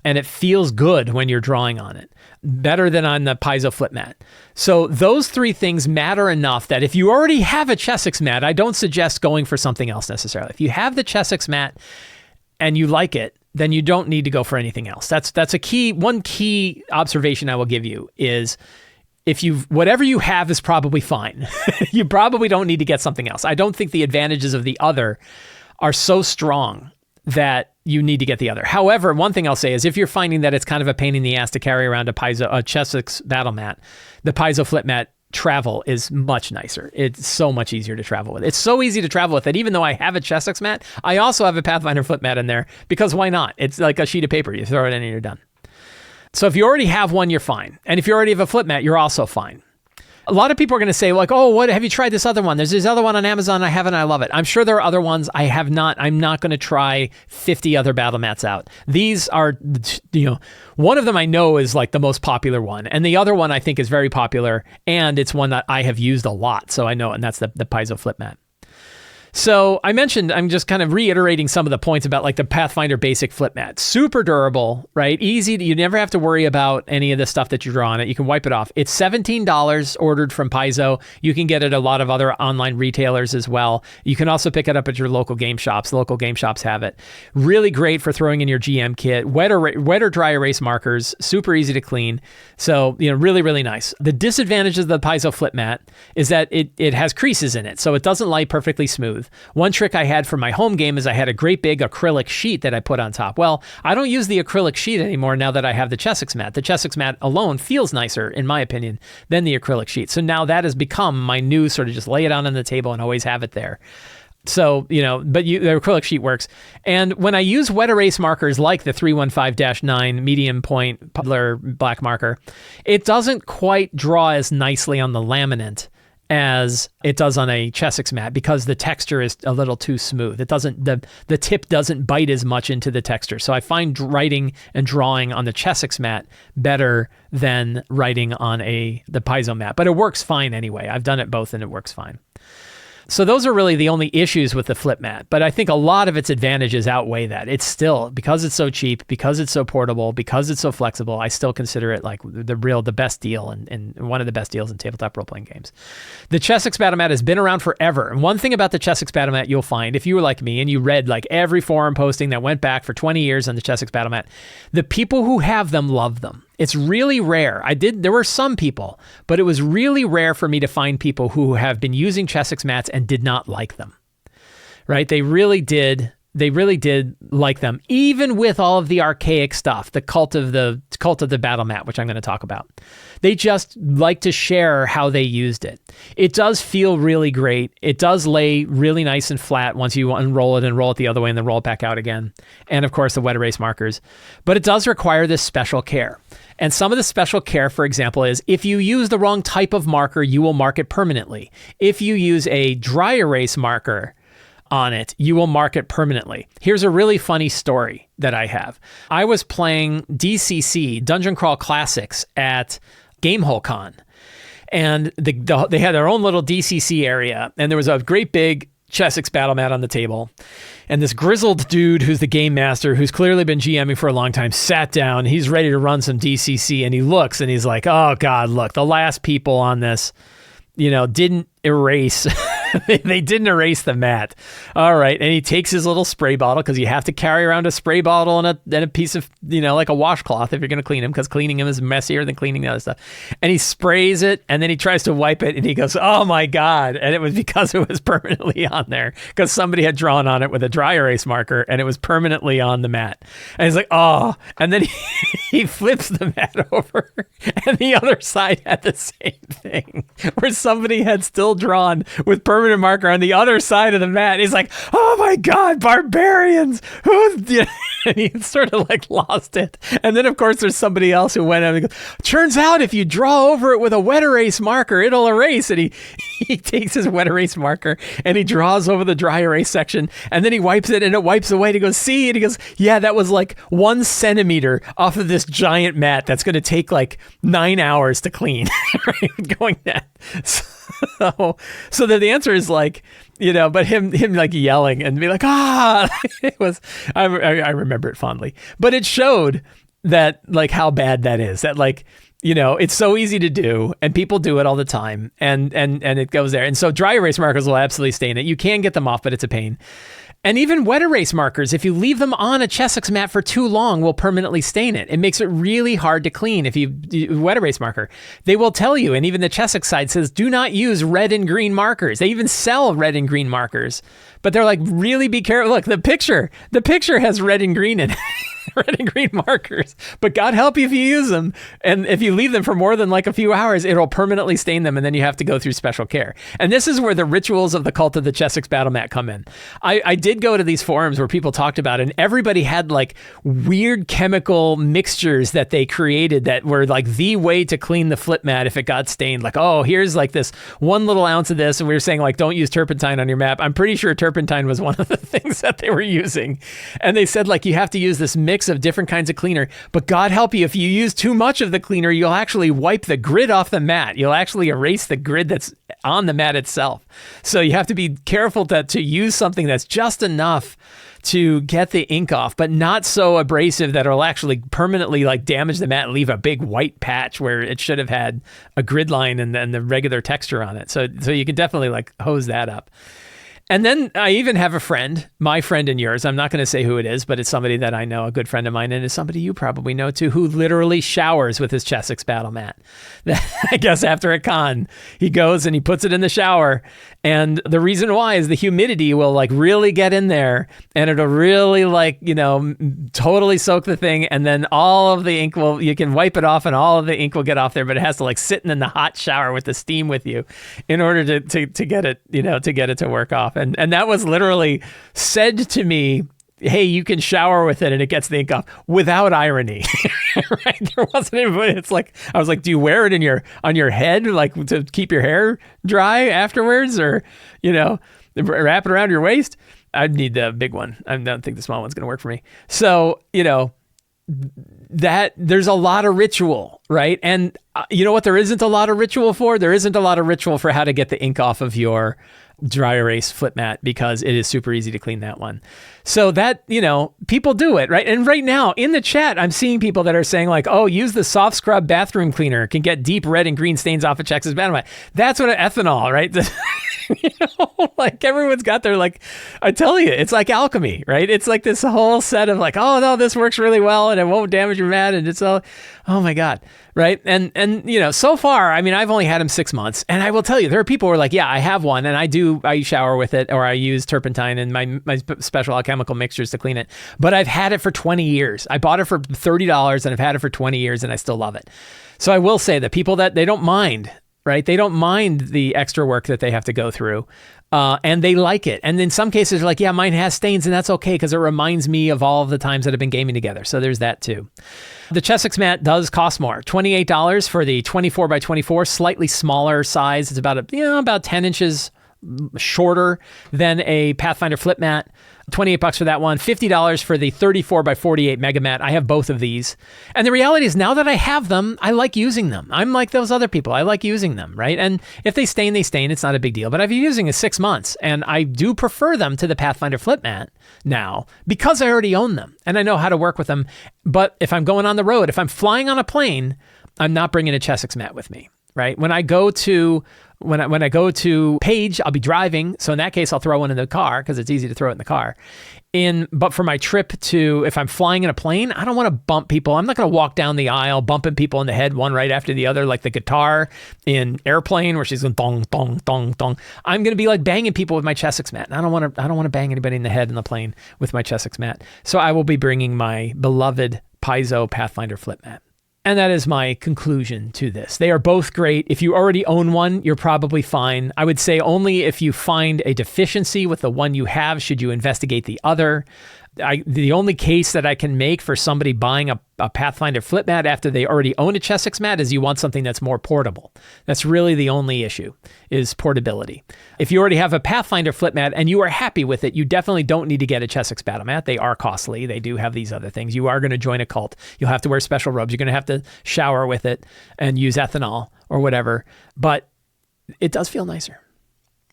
And it feels good when you're drawing on it, better than on the Paizo flip mat. So those three things matter enough that if you already have a Chessex mat, I don't suggest going for something else necessarily. If you have the Chessex mat and you like it, then you don't need to go for anything else. That's one key observation I will give you is whatever you have is probably fine. You probably don't need to get something else. I don't think the advantages of the other are so strong that you need to get the other. However, one thing I'll say is if you're finding that it's kind of a pain in the ass to carry around a Chessex Battle Mat, the Paizo Flip Mat travel is much nicer. It's so much easier to travel with. It's so easy to travel with that even though I have a Chessex mat, I also have a Pathfinder Flip Mat in there because why not? It's like a sheet of paper. You throw it in and you're done. So if you already have one, you're fine. And if you already have a Flip Mat, you're also fine. A lot of people are going to say like, oh, what have you tried this other one? There's this other one on Amazon. I haven't. I love it. I'm sure there are other ones. I have not. I'm not going to try 50 other battle mats out. These are, one of them I know is like the most popular one. And the other one I think is very popular. And it's one that I have used a lot. So I know, and that's the Paizo Flip Mat. So I mentioned, I'm just kind of reiterating some of the points about like the Pathfinder basic flip mat. Super durable, right? Easy. You never have to worry about any of the stuff that you draw on it. You can wipe it off. It's $17 ordered from Paizo. You can get it at a lot of other online retailers as well. You can also pick it up at your local game shops. The local game shops have it. Really great for throwing in your GM kit. Wet or dry erase markers. Super easy to clean. So, really, really nice. The disadvantage of the Paizo flip mat is that it has creases in it. So it doesn't lie perfectly smooth. One trick I had for my home game is I had a great big acrylic sheet that I put on top. Well, I don't use the acrylic sheet anymore now that I have the Chessex mat. The Chessex mat alone feels nicer, in my opinion, than the acrylic sheet. So now that has become my new sort of just lay it on the table and always have it there. So, the acrylic sheet works. And when I use wet erase markers like the 315-9 medium point Staedtler black marker, it doesn't quite draw as nicely on the laminate as it does on a Chessex mat because the texture is a little too smooth. It doesn't, the tip doesn't bite as much into the texture. So I find writing and drawing on the Chessex mat better than writing on the Paizo mat, but it works fine anyway. I've done it both and it works fine. So those are really the only issues with the flip mat, but I think a lot of its advantages outweigh that. It's still, because it's so cheap, because it's so portable, because it's so flexible, I still consider it like the best deal and one of the best deals in tabletop role-playing games. The Chessex Battle Mat has been around forever. And one thing about the Chessex Battle Mat you'll find, if you were like me and you read like every forum posting that went back for 20 years on the Chessex Battle Mat, the people who have them love them. It's really rare. There were some people, but it was really rare for me to find people who have been using Chessex mats and did not like them, right? They really did like them, even with all of the archaic stuff, the cult of the battle mat, which I'm going to talk about. They just like to share how they used it. It does feel really great. It does lay really nice and flat once you unroll it and roll it the other way and then roll it back out again. And of course, the wet erase markers. But it does require this special care. And some of the special care, for example, is if you use the wrong type of marker, you will mark it permanently. If you use a dry erase marker on it, you will mark it permanently. Here's a really funny story that I have. I was playing DCC, Dungeon Crawl Classics, at Gamehole Con. And they had their own little DCC area. And there was a great big Chessex Battle Mat on the table. And this grizzled dude who's the game master, who's clearly been GMing for a long time, sat down. He's ready to run some DCC. And he looks and he's like, oh God, look, the last people on this, didn't erase they didn't erase the mat. All right. And he takes his little spray bottle, because you have to carry around a spray bottle and a piece of, like a washcloth if you're going to clean him, because cleaning him is messier than cleaning the other stuff. And he sprays it and then he tries to wipe it and he goes, oh my God. And it was because it was permanently on there, because somebody had drawn on it with a dry erase marker and it was permanently on the mat. And he's like, oh. And then he flips the mat over and the other side had the same thing, where somebody had still drawn with permanent marker on the other side of the mat. He's like, oh my God, barbarians. And he sort of like lost it. And then of course there's somebody else who went out and goes, turns out if you draw over it with a wet erase marker, it'll erase. And he takes his wet erase marker and he draws over the dry erase section and then he wipes it and it wipes away. And he goes, see? And he goes, yeah, that was like 1 centimeter off of this giant mat that's going to take like 9 hours to clean. Right? Going that. So that the answer is like, but him like yelling and be like, it was, I remember it fondly, but it showed that like how bad that is, that like, it's so easy to do and people do it all the time and it goes there. And so dry erase markers will absolutely stain it. You can get them off, but it's a pain. And even wet erase markers, if you leave them on a Chessex mat for too long, will permanently stain it. It makes it really hard to clean if you wet erase marker. They will tell you, and even the Chessex side says, do not use red and green markers. They even sell red and green markers. But they're like, really be careful. Look, the picture has red and green in it. Red and green markers, but God help you if you use them. And if you leave them for more than like a few hours, it'll permanently stain them, and then you have to go through special care. And this is where the rituals of the cult of the Chessex Battle Mat come in. I did go to these forums where people talked about it, and everybody had like weird chemical mixtures that they created that were like the way to clean the flip mat if it got stained. Like, oh, here's like this 1 little ounce of this, and we were saying like, don't use turpentine on your map. I'm pretty sure turpentine was one of the things that they were using. And they said like, you have to use this mix of different kinds of cleaner, but God help you if you use too much of the cleaner, you'll actually wipe the grid off the mat. You'll actually erase the grid that's on the mat itself. So you have to be careful to use something that's just enough to get the ink off, but not so abrasive that it'll actually permanently like damage the mat and leave a big white patch where it should have had a grid line and the regular texture on it. So you can definitely like hose that up. And then I even have a friend, my friend and yours. I'm not going to say who it is, but it's somebody that I know, a good friend of mine, and it's somebody you probably know too, who literally showers with his Chessex Battle Mat. I guess after a con, he goes and he puts it in the shower. And the reason why is the humidity will like really get in there, and it'll really like, you know, totally soak the thing. And then all of the ink you can wipe it off and all of the ink will get off there, but it has to like sit in the hot shower with the steam with you in order to get it, you know, to get it to work off. And that was literally said to me, hey, you can shower with it and it gets the ink off, without irony. Right? There wasn't anybody. It's like, I was like, do you wear it on your head, like to keep your hair dry afterwards, or, you know, wrap it around your waist? I'd need the big one. I don't think the small one's going to work for me. So, you know, that there's a lot of ritual, right? And you know what there isn't a lot of ritual for? There isn't a lot of ritual for how to get the ink off of your dry erase flip mat, because it is super easy to clean that one. So that, you know, people do it, right? And right now in the chat, I'm seeing people that are saying like, oh, use the soft scrub bathroom cleaner, can get deep red and green stains off of Chessex Battle Mat. That's what ethanol, right? You know, like everyone's got their, like, I tell you, it's like alchemy, right? It's like this whole set of like, oh no, this works really well and it won't damage your mat, and it's all, oh my God. Right. And, you know, so far, I mean, I've only had him 6 months, and I will tell you, there are people who are like, yeah, I have one and I shower with it, or I use turpentine and my special alchemical mixtures to clean it. But I've had it for 20 years. I bought it for $30 and I've had it for 20 years and I still love it. So I will say that people that they don't mind, right? They don't mind the extra work that they have to go through. And they like it. And in some cases, they're like, yeah, mine has stains, and that's okay because it reminds me of all of the times that I've been gaming together. So there's that too. The Chessex mat does cost more. $28 for the 24 by 24, slightly smaller size. It's about 10 inches shorter than a Pathfinder flip mat. $28 for that one. $50 for the 34 by 48 Megamat. I have both of these. And the reality is, now that I have them, I like using them. I'm like those other people. I like using them, right? And if they stain, they stain. It's not a big deal. But I've been using it 6 months, and I do prefer them to the Pathfinder flip mat now because I already own them and I know how to work with them. But if I'm going on the road, if I'm flying on a plane, I'm not bringing a Chessex mat with me, right? When I go to Page, I'll be driving. So in that case, I'll throw one in the car because it's easy to throw it in the car. But for my trip if I'm flying in a plane, I don't want to bump people. I'm not going to walk down the aisle bumping people in the head one right after the other, like the guitar in Airplane where she's going dong, dong, dong, dong. I'm going to be like banging people with my Chessex mat. And I don't want to bang anybody in the head in the plane with my Chessex mat. So I will be bringing my beloved Paizo Pathfinder flip mat. And that is my conclusion to this. They are both great. If you already own one, you're probably fine. I would say only if you find a deficiency with the one you have should you investigate the other. The only case that I can make for somebody buying a Pathfinder flip mat after they already own a Chessex mat is you want something that's more portable. That's really the only issue, is portability. If you already have a Pathfinder flip mat and you are happy with it, you definitely don't need to get a Chessex Battle Mat. They are costly. They do have these other things. You are going to join a cult. You'll have to wear special robes. You're going to have to shower with it and use ethanol or whatever. But it does feel nicer.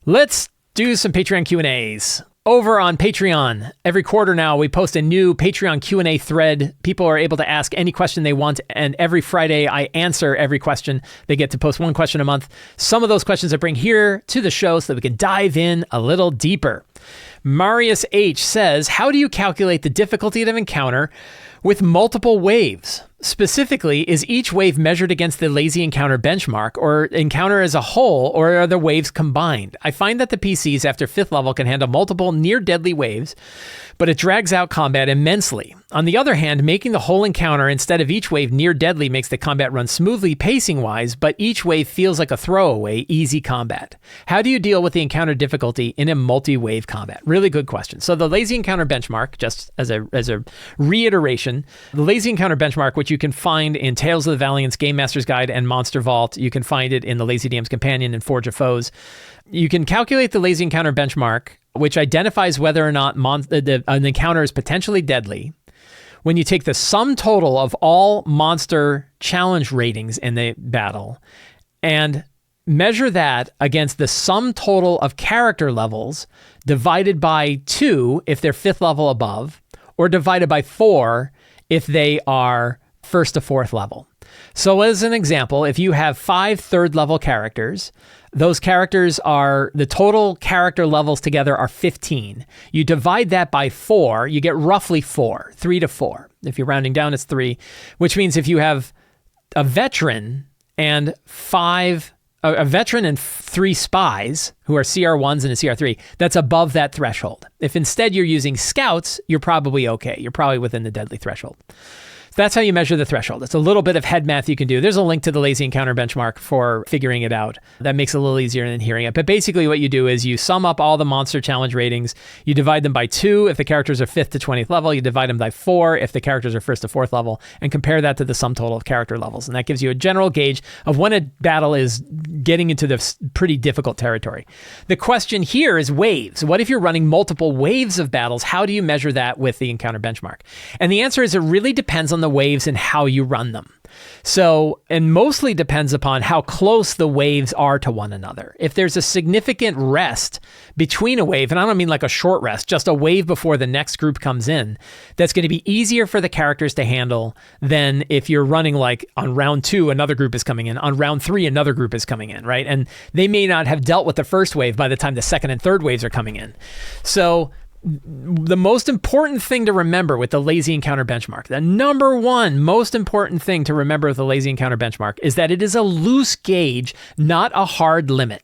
Let's do some Patreon Q&As. Over on Patreon, every quarter now, we post a new Patreon Q&A thread. People are able to ask any question they want, and every Friday, I answer every question. They get to post one question a month. Some of those questions I bring here to the show so that we can dive in a little deeper. Marius H. says, how do you calculate the difficulty of an encounter with multiple waves? Specifically, is each wave measured against the lazy encounter benchmark or encounter as a whole, or are the waves combined? I find that the PCs after 5th level can handle multiple near deadly waves, but it drags out combat immensely. On the other hand, making the whole encounter instead of each wave near deadly makes the combat run smoothly pacing-wise, but each wave feels like a throwaway, easy combat. How do you deal with the encounter difficulty in a multi-wave combat? Really good question. So the lazy encounter benchmark, just as a reiteration, the lazy encounter benchmark, which you can find in Tales of the Valiant's Game Master's Guide and Monster Vault. You can find it in the Lazy DM's Companion and Forge of Foes. You can calculate the lazy encounter benchmark, which identifies whether or not an encounter is potentially deadly, when you take the sum total of all monster challenge ratings in the battle and measure that against the sum total of character levels divided by 2 if they're 5th level above, or divided by 4 if they are 1st to 4th level. So as an example, if you have 5 3rd level characters, those characters are, the total character levels together are 15. You divide that by 4, you get roughly 4, 3 to 4. If you're rounding down, it's 3, which means if you have a veteran and 3 spies who are CR1s and a CR3, that's above that threshold. If instead you're using scouts, you're probably okay. You're probably within the deadly threshold. That's how you measure the threshold. It's a little bit of head math you can do. There's a link to the lazy encounter benchmark for figuring it out. That makes it a little easier than hearing it. But basically what you do is you sum up all the monster challenge ratings. You divide them by 2 if the characters are 5th to 20th level. You divide them by 4 if the characters are 1st to 4th level, and compare that to the sum total of character levels. And that gives you a general gauge of when a battle is getting into the pretty difficult territory. The question here is waves. What if you're running multiple waves of battles? How do you measure that with the encounter benchmark? And the answer is it really depends on the waves and how you run them. So, and mostly depends upon how close the waves are to one another. If there's a significant rest between a wave, and I don't mean like a short rest, just a wave before the next group comes in, that's going to be easier for the characters to handle than if you're running like on round 2, another group is coming in. On round 3, another group is coming in, right? And they may not have dealt with the first wave by the time the second and third waves are coming in. So the most important thing to remember with the lazy encounter benchmark, the number one most important thing to remember with the lazy encounter benchmark, is that it is a loose gauge, not a hard limit.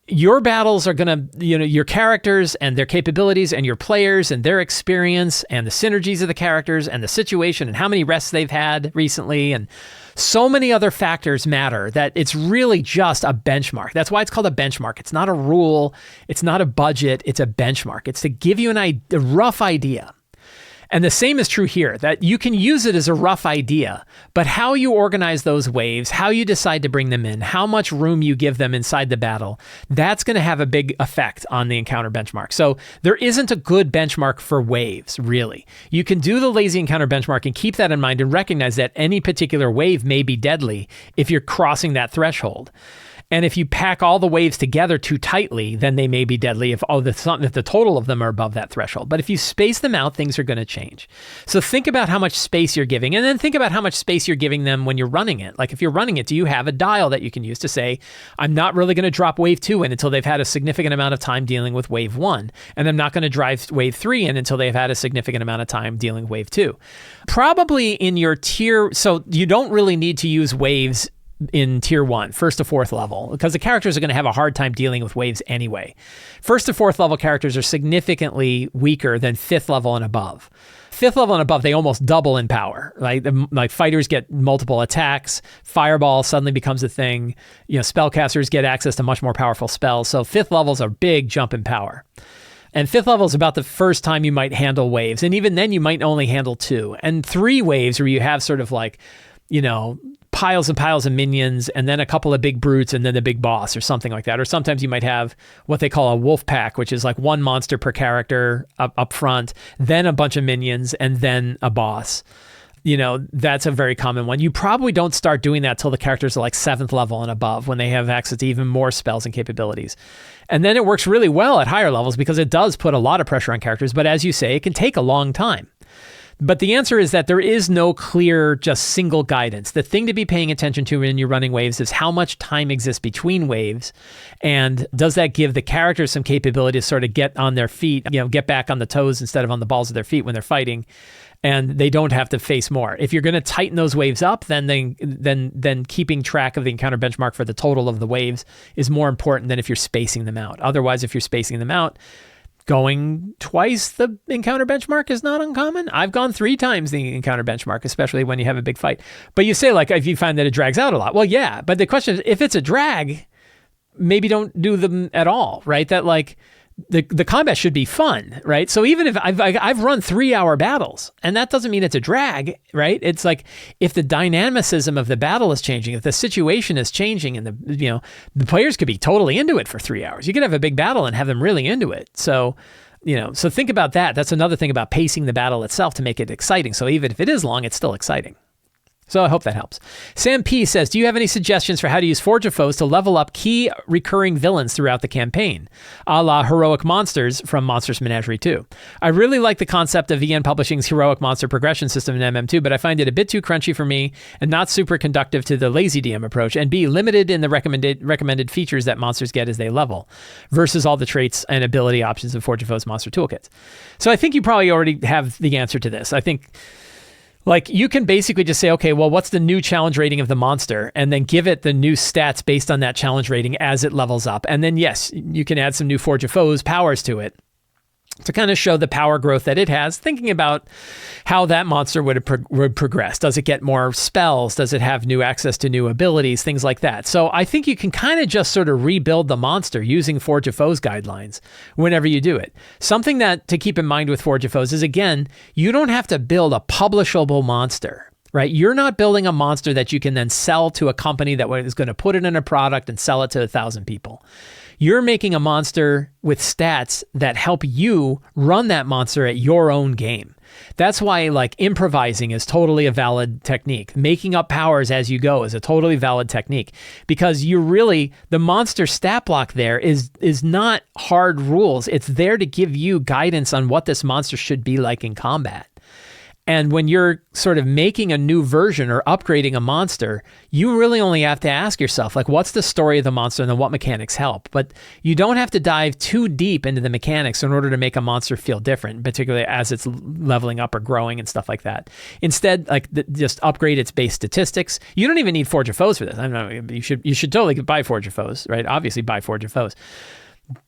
Your battles are going to, your characters and their capabilities and your players and their experience and the synergies of the characters and the situation and how many rests they've had recently and so many other factors matter that it's really just a benchmark. That's why it's called a benchmark. It's not a rule. It's not a budget. It's a benchmark. It's to give you a rough idea. And the same is true here, that you can use it as a rough idea, but how you organize those waves, how you decide to bring them in, how much room you give them inside the battle, that's going to have a big effect on the encounter benchmark. So there isn't a good benchmark for waves, really. You can do the lazy encounter benchmark and keep that in mind and recognize that any particular wave may be deadly if you're crossing that threshold. And if you pack all the waves together too tightly, then they may be deadly if the total of them are above that threshold. But if you space them out, things are going to change. So think about how much space you're giving, and then think about how much space you're giving them when you're running it. Like if you're running it, do you have a dial that you can use to say, I'm not really going to drop wave 2 in until they've had a significant amount of time dealing with wave 1. And I'm not going to drive wave 3 in until they've had a significant amount of time dealing with wave 2. Probably in your tier, so you don't really need to use waves in tier 1, 1st to 4th level, because the characters are going to have a hard time dealing with waves anyway. 1st to 4th level characters are significantly weaker than 5th level and above. 5th level and above, they almost double in power. Like fighters get multiple attacks, fireball suddenly becomes a thing, spellcasters get access to much more powerful spells. So 5th level is a big jump in power. And 5th level is about the first time you might handle waves. And even then you might only handle 2. And 3 waves where you have sort of like, piles and piles of minions, and then a couple of big brutes, and then the big boss, or something like that. Or sometimes you might have what they call a wolf pack, which is like one monster per character up front, then a bunch of minions, and then a boss. That's a very common one. You probably don't start doing that till the characters are like 7th level and above, when they have access to even more spells and capabilities. And then it works really well at higher levels because it does put a lot of pressure on characters. But as you say, it can take a long time. But the answer is that there is no clear, just single guidance. The thing to be paying attention to when you're running waves is how much time exists between waves, and does that give the characters some capability to sort of get on their feet, get back on the toes instead of on the balls of their feet when they're fighting, and they don't have to face more. If you're going to tighten those waves up, then keeping track of the encounter benchmark for the total of the waves is more important than if you're spacing them out. Otherwise, if you're spacing them out, going twice the encounter benchmark is not uncommon. I've gone 3 times the encounter benchmark, especially when you have a big fight. But you say, like, if you find that it drags out a lot. Well, yeah, but the question is, if it's a drag, maybe don't do them at all, right? That, like, the combat should be fun, right? So even if I've run 3-hour battles, and that doesn't mean it's a drag, right? It's like, if the dynamicism of the battle is changing, if the situation is changing, and the players could be totally into it for 3 hours. You could have a big battle and have them really into it. So, so think about that. That's another thing about pacing the battle itself to make it exciting. So even if it is long, it's still exciting. So I hope that helps. Sam P says, do you have any suggestions for how to use Forge of Foes to level up key recurring villains throughout the campaign, a la heroic monsters from Monsters Menagerie 2? I really like the concept of EN Publishing's heroic monster progression system in MM2, but I find it a bit too crunchy for me and not super conductive to the lazy DM approach, and B, limited in the recommended features that monsters get as they level, versus all the traits and ability options of Forge of Foes monster toolkits. So I think you probably already have the answer to this. I think, like, you can basically just say, okay, well, what's the new challenge rating of the monster? And then give it the new stats based on that challenge rating as it levels up. And then, yes, you can add some new Forge of Foes powers to it to kind of show the power growth that it has, thinking about how that monster would progress. Does it get more spells? Does it have new access to new abilities? Things like that. So I think you can kind of just sort of rebuild the monster using Forge of Foes guidelines whenever you do it. Something that to keep in mind with Forge of Foes is, again, you don't have to build a publishable monster, right? You're not building a monster that you can then sell to a company that is going to put it in a product and sell it to 1,000 people. You're making a monster with stats that help you run that monster at your own game. That's why, like, improvising is totally a valid technique. Making up powers as you go is a totally valid technique, because the monster stat block there is not hard rules. It's there to give you guidance on what this monster should be like in combat. And when you're sort of making a new version or upgrading a monster, you really only have to ask yourself, like, what's the story of the monster and then what mechanics help? But you don't have to dive too deep into the mechanics in order to make a monster feel different, particularly as it's leveling up or growing and stuff like that. Instead, like, just upgrade its base statistics. You don't even need Forge of Foes for this. I don't know, you should totally buy Forge of Foes, right? Obviously buy Forge of Foes.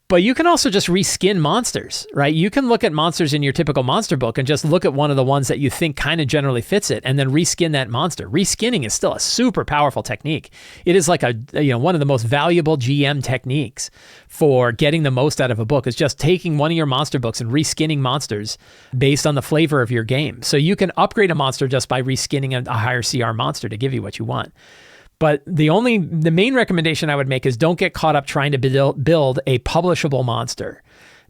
But you can also just reskin monsters, right? You can look at monsters in your typical monster book and just look at one of the ones that you think kind of generally fits it, and then reskin that monster. Reskinning is still a super powerful technique. It is like one of the most valuable GM techniques for getting the most out of a book, is just taking one of your monster books and reskinning monsters based on the flavor of your game. So you can upgrade a monster just by reskinning a higher CR monster to give you what you want. But the main recommendation I would make is don't get caught up trying to build a publishable monster.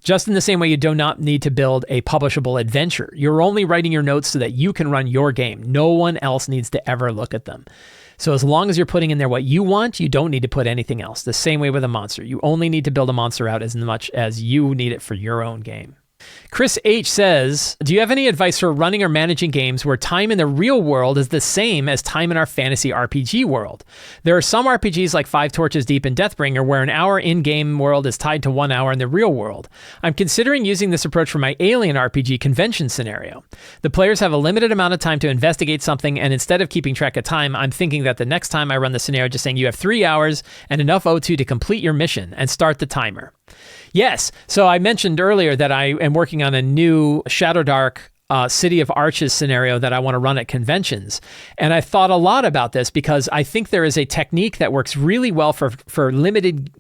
Just in the same way you do not need to build a publishable adventure. You're only writing your notes so that you can run your game. No one else needs to ever look at them. So as long as you're putting in there what you want, you don't need to put anything else. The same way with a monster. You only need to build a monster out as much as you need it for your own game. Chris H says, do you have any advice for running or managing games where time in the real world is the same as time in our fantasy RPG world? There are some RPGs like Five Torches Deep and Deathbringer where an hour in-game world is tied to 1 hour in the real world. I'm considering using this approach for my Alien RPG convention scenario. The players have a limited amount of time to investigate something, and instead of keeping track of time, I'm thinking that the next time I run the scenario, just saying you have 3 hours and enough O2 to complete your mission, and start the timer. Yes. So I mentioned earlier that I am working on a new Shadowdark City of Arches scenario that I want to run at conventions. And I thought a lot about this because I think there is a technique that works really well for limited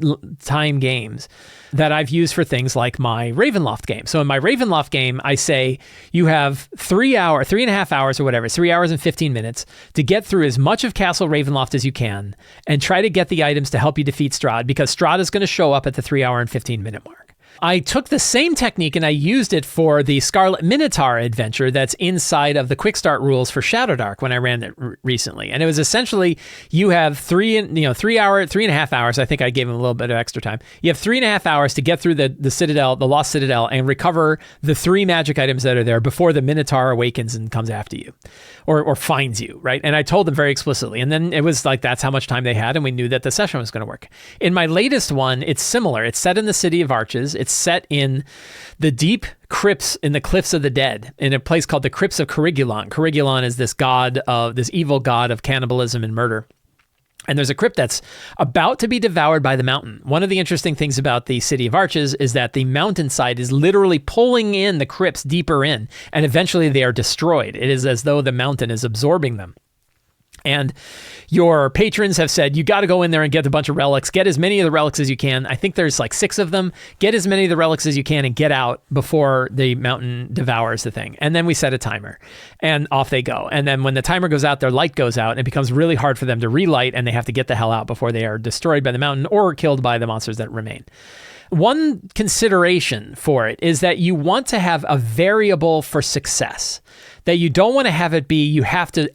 time games that I've used for things like my Ravenloft game. So in my Ravenloft game, I say you have 3.5 hours or whatever, 3 hours and 15 minutes to get through as much of Castle Ravenloft as you can and try to get the items to help you defeat Strahd, because Strahd is going to show up at the 3 hour and 15 minute mark. I took the same technique and I used it for the Scarlet Minotaur adventure that's inside of the Quick Start rules for Shadowdark when I ran it recently. And it was essentially, you have 3.5 hours. I think I gave him a little bit of extra time. You have 3.5 hours to get through the Citadel, the Lost Citadel, and recover the 3 magic items that are there before the Minotaur awakens and comes after you or finds you, right? And I told them very explicitly. And then it was like, that's how much time they had. And we knew that the session was going to work. In my latest one, it's similar. It's set in the City of Arches. It's set in the deep crypts in the Cliffs of the Dead in a place called the Crypts of Corrigulon. Corrigulon is this evil god of cannibalism and murder. And there's a crypt that's about to be devoured by the mountain. One of the interesting things about the City of Arches is that the mountainside is literally pulling in the crypts deeper in, and eventually they are destroyed. It is as though the mountain is absorbing them. And your patrons have said, you got to go in there and get a bunch of relics. Get as many of the relics as you can. I think there's like 6 of them. Get as many of the relics as you can and get out before the mountain devours the thing. And then we set a timer and off they go. And then when the timer goes out, their light goes out and it becomes really hard for them to relight, and they have to get the hell out before they are destroyed by the mountain or killed by the monsters that remain. One consideration for it is that you want to have a variable for success. That you don't want to have it be you have to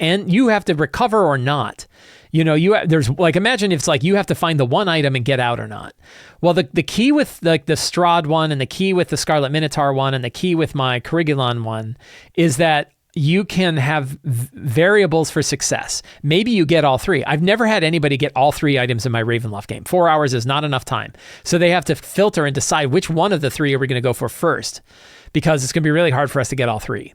recover or not. There's like, imagine if it's like you have to find the one item and get out or not. Well, the key with like the Strahd one and the key with the Scarlet Minotaur one and the key with my Corrigulon one is that you can have variables for success. Maybe you get all 3. I've never had anybody get all 3 items in my Ravenloft game. 4 hours is not enough time. So they have to filter and decide which one of the 3 are we going to go for first, because it's going to be really hard for us to get all 3.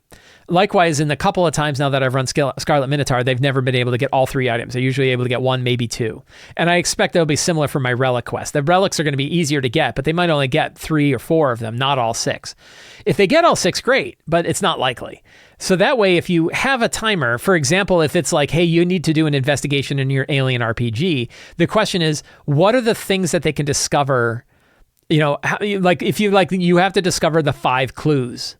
Likewise, in the couple of times now that I've run Scarlet Minotaur, they've never been able to get all 3 items. They're usually able to get 1, maybe 2. And I expect that'll be similar for my relic quest. The relics are going to be easier to get, but they might only get 3 or 4 of them, not all 6. If they get all 6, great, but it's not likely. So that way, if you have a timer, for example, if it's like, hey, you need to do an investigation in your alien RPG, the question is, what are the things that they can discover? You have to discover the 5 clues,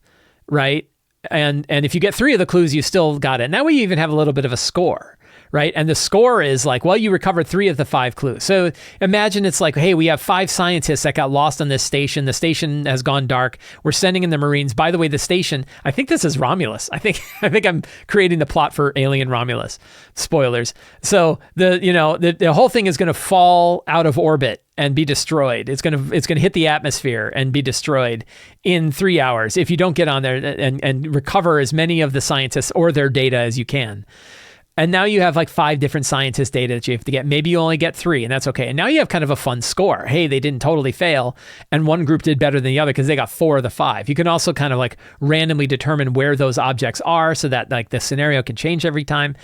right? And if you get 3 of the clues, you still got it. Now we even have a little bit of a score, right? And the score is like, well, you recovered 3 of the 5 clues. So imagine it's like, hey, we have 5 scientists that got lost on this station. The station has gone dark. We're sending in the Marines. By the way, the station, I think this is Romulus. I think I'm creating the plot for Alien Romulus. Spoilers. So the whole thing is going to fall out of orbit and be destroyed. It's going to hit the atmosphere and be destroyed in 3 hours if you don't get on there and recover as many of the scientists or their data as you can. And now you have like 5 different scientist data that you have to get. Maybe you only get 3, and that's okay. And now you have kind of a fun score. Hey, they didn't totally fail, and one group did better than the other because they got 4 of the 5. You can also kind of like randomly determine where those objects are so that like the scenario can change every time.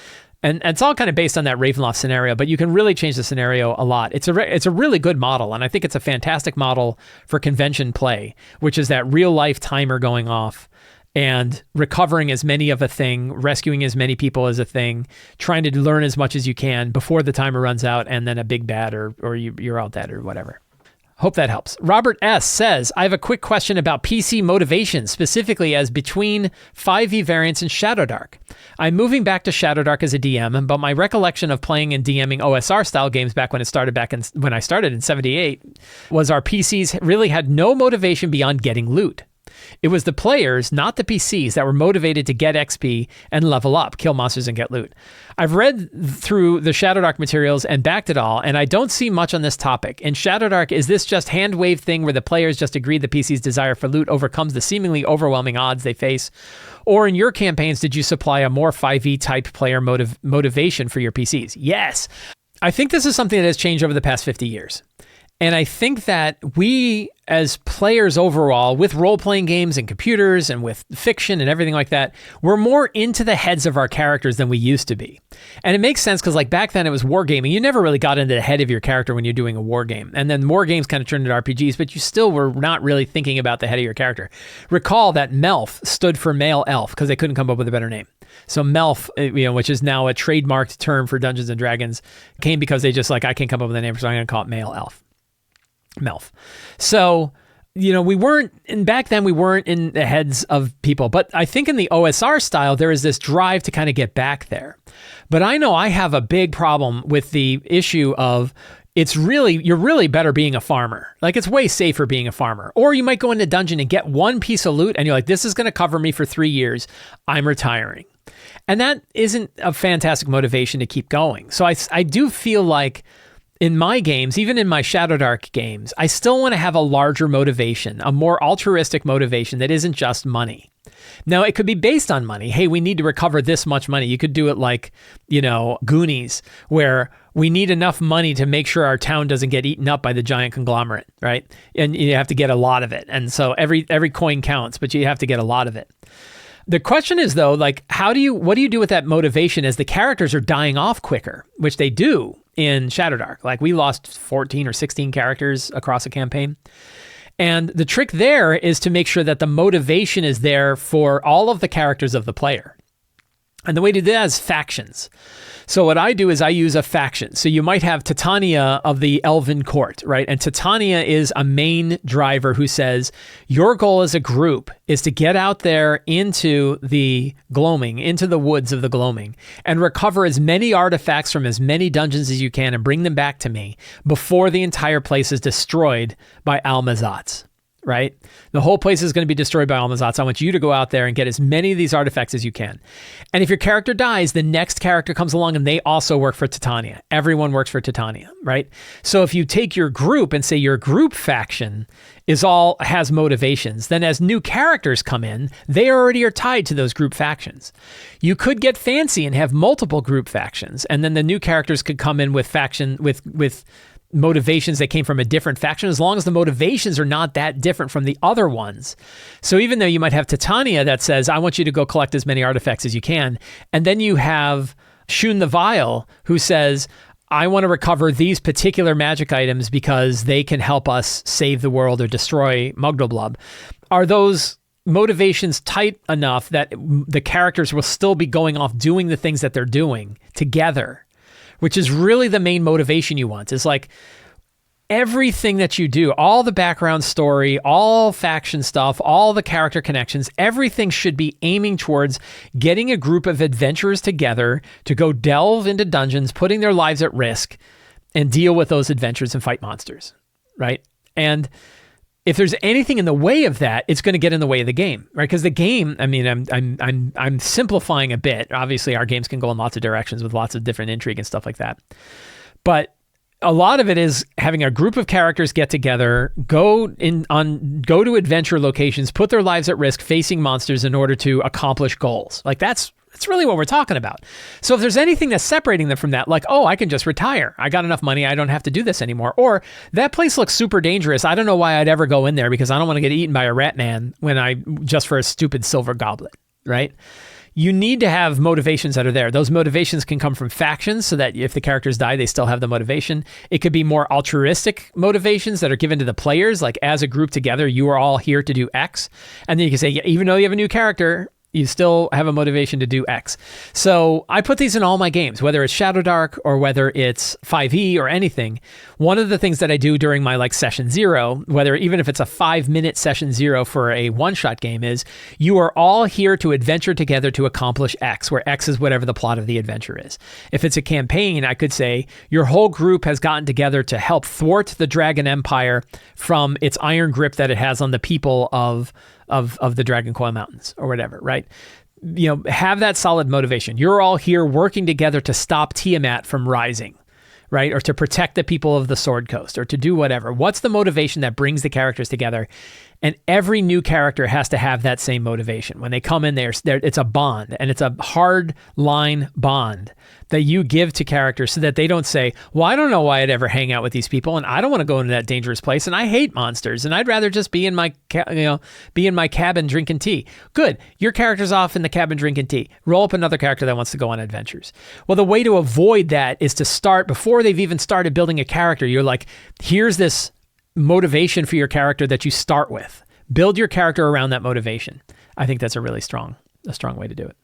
And it's all kind of based on that Ravenloft scenario, but you can really change the scenario a lot. It's a really good model, and I think it's a fantastic model for convention play, which is that real life timer going off and recovering as many of a thing, rescuing as many people as a thing, trying to learn as much as you can before the timer runs out, and then a big bad or you're all dead or whatever. Hope that helps. Robert S. says, I have a quick question about PC motivation, specifically as between 5e variants and Shadowdark. I'm moving back to Shadowdark as a DM, but my recollection of playing and DMing OSR style games back when I started in 78 was our PCs really had no motivation beyond getting loot. It was the players, not the PCs, that were motivated to get XP and level up, kill monsters and get loot. I've read through the Shadowdark materials and backed it all, and I don't see much on this topic. In Shadowdark, is this just hand-wave thing where the players just agree the PC's desire for loot overcomes the seemingly overwhelming odds they face? Or in your campaigns, did you supply a more 5e type player motivation for your PCs? Yes. I think this is something that has changed over the past 50 years. And I think that we, as players overall, with role-playing games and computers and with fiction and everything like that, we're more into the heads of our characters than we used to be. And it makes sense because like back then it was wargaming. You never really got into the head of your character when you're doing a war game. And then more games kind of turned into RPGs, but you still were not really thinking about the head of your character. Recall that MELF stood for male elf because they couldn't come up with a better name. So MELF, which is now a trademarked term for Dungeons and Dragons, came because they just like, I can't come up with a name, so I'm going to call it male elf. MELF. So, back then we weren't in the heads of people, but I think in the OSR style, there is this drive to kind of get back there. But I know I have a big problem with the issue of you're really better being a farmer. Like, it's way safer being a farmer. Or you might go into a dungeon and get one piece of loot and you're like, this is going to cover me for 3 years. I'm retiring. And that isn't a fantastic motivation to keep going. So I do feel like in my games, even in my Shadowdark games, I still want to have a larger motivation, a more altruistic motivation that isn't just money. Now, it could be based on money. Hey, we need to recover this much money. You could do it like, Goonies, where we need enough money to make sure our town doesn't get eaten up by the giant conglomerate, right? And you have to get a lot of it. And so every coin counts, but you have to get a lot of it. The question is, though, like, what do you do with that motivation as the characters are dying off quicker, which they do in Shadowdark? Like, we lost 14 or 16 characters across a campaign. And the trick there is to make sure that the motivation is there for all of the characters of the player. And the way to do that is factions. So what I do is I use a faction. So you might have Titania of the Elven Court, right? And Titania is a main driver who says, your goal as a group is to get out there into the gloaming, into the woods of the gloaming, and recover as many artifacts from as many dungeons as you can and bring them back to me before the entire place is destroyed by Almazats. Right? The whole place is going to be destroyed by Almazats. I want you to go out there and get as many of these artifacts as you can. And if your character dies, the next character comes along and they also work for Titania. Everyone works for Titania, right? So if you take your group and say your group faction has motivations, then as new characters come in, they already are tied to those group factions. You could get fancy and have multiple group factions, and then the new characters could come in with motivations that came from a different faction, as long as the motivations are not that different from the other ones. So even though you might have Titania that says, I want you to go collect as many artifacts as you can, and then you have Shun the Vile who says, I want to recover these particular magic items because they can help us save the world or destroy Mugdalblub. Are those motivations tight enough that the characters will still be going off doing the things that they're doing together? Which is really the main motivation you want. Is like everything that you do, all the background story, all faction stuff, all the character connections, everything should be aiming towards getting a group of adventurers together to go delve into dungeons, putting their lives at risk, and deal with those adventures and fight monsters, right? And if there's anything in the way of that, it's going to get in the way of the game, right? Because the game, I mean, I'm simplifying a bit. Obviously, our games can go in lots of directions with lots of different intrigue and stuff like that. But a lot of it is having a group of characters get together, go to adventure locations, put their lives at risk, facing monsters in order to accomplish goals. Like that's really what we're talking about. So if there's anything that's separating them from that, like, oh, I can just retire. I got enough money. I don't have to do this anymore. Or that place looks super dangerous. I don't know why I'd ever go in there because I don't want to get eaten by a rat man just for a stupid silver goblet, right? You need to have motivations that are there. Those motivations can come from factions so that if the characters die, they still have the motivation. It could be more altruistic motivations that are given to the players, like as a group together, you are all here to do X. And then you can say, yeah, even though you have a new character, you still have a motivation to do X. So I put these in all my games, whether it's Shadowdark or whether it's 5e or anything. One of the things that I do during my session 0, even if it's a 5-minute session 0 for a one-shot game, is you are all here to adventure together to accomplish X, where X is whatever the plot of the adventure is. If it's a campaign, I could say your whole group has gotten together to help thwart the Dragon Empire from its iron grip that it has on the people of the Dragon Coil Mountains or whatever, right? Have that solid motivation. You're all here working together to stop Tiamat from rising, right? Or to protect the people of the Sword Coast or to do whatever. What's the motivation that brings the characters together? And every new character has to have that same motivation. When they come in there, it's a bond, and it's a hard line bond that you give to characters so that they don't say, well, I don't know why I'd ever hang out with these people, and I don't want to go into that dangerous place, and I hate monsters, and I'd rather just be in my cabin drinking tea. Good. Your character's off in the cabin drinking tea. Roll up another character that wants to go on adventures. Well, the way to avoid that is to start, before they've even started building a character, you're like, here's this motivation for your character that you start with. Build your character around that motivation. I think that's a really strong way to do it.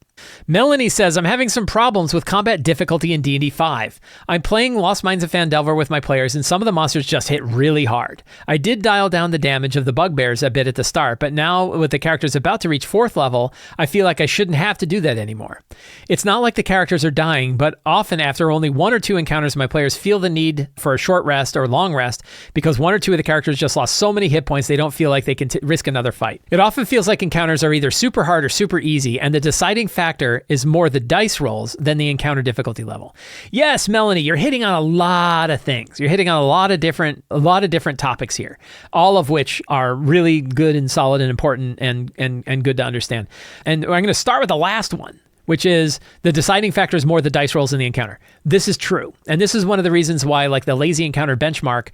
Melanie says, I'm having some problems with combat difficulty in D&D 5. I'm playing Lost Mines of Phandelver with my players, and some of the monsters just hit really hard. I did dial down the damage of the bugbears a bit at the start, but now with the characters about to reach 4th level, I feel like I shouldn't have to do that anymore. It's not like the characters are dying, but often after only 1 or 2 encounters, my players feel the need for a short rest or long rest because 1 or 2 of the characters just lost so many hit points they don't feel like they can risk another fight. It often feels like encounters are either super hard or super easy, and the deciding factor is more the dice rolls than the encounter difficulty level. Yes, Melanie, you're hitting on a lot of things. You're hitting on a lot of different topics here, all of which are really good and solid and important and good to understand. And I'm going to start with the last one, which is the deciding factor is more the dice rolls in the encounter. This is true. And this is one of the reasons why, like the lazy encounter benchmark,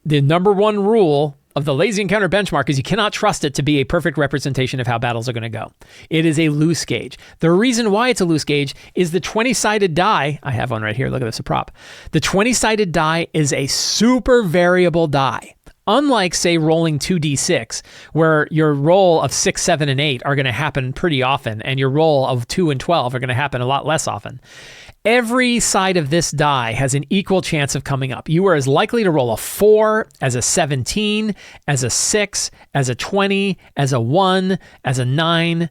the number one rule of the lazy encounter benchmark is you cannot trust it to be a perfect representation of how battles are going to go. It is a loose gauge. The reason why it's a loose gauge is the 20-sided die. I have one right here. Look at this, a prop. The 20-sided die is a super variable die. Unlike, say, rolling 2d6, where your roll of 6, 7, and 8 are going to happen pretty often, and your roll of 2 and 12 are going to happen a lot less often. Every side of this die has an equal chance of coming up. You are as likely to roll a 4 as a 17, as a 6, as a 20, as a 1, as a 9.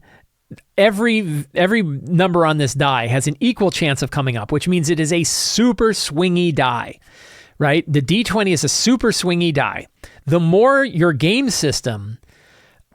Every number on this die has an equal chance of coming up, which means it is a super swingy die, right? The D20 is a super swingy die. The more your game system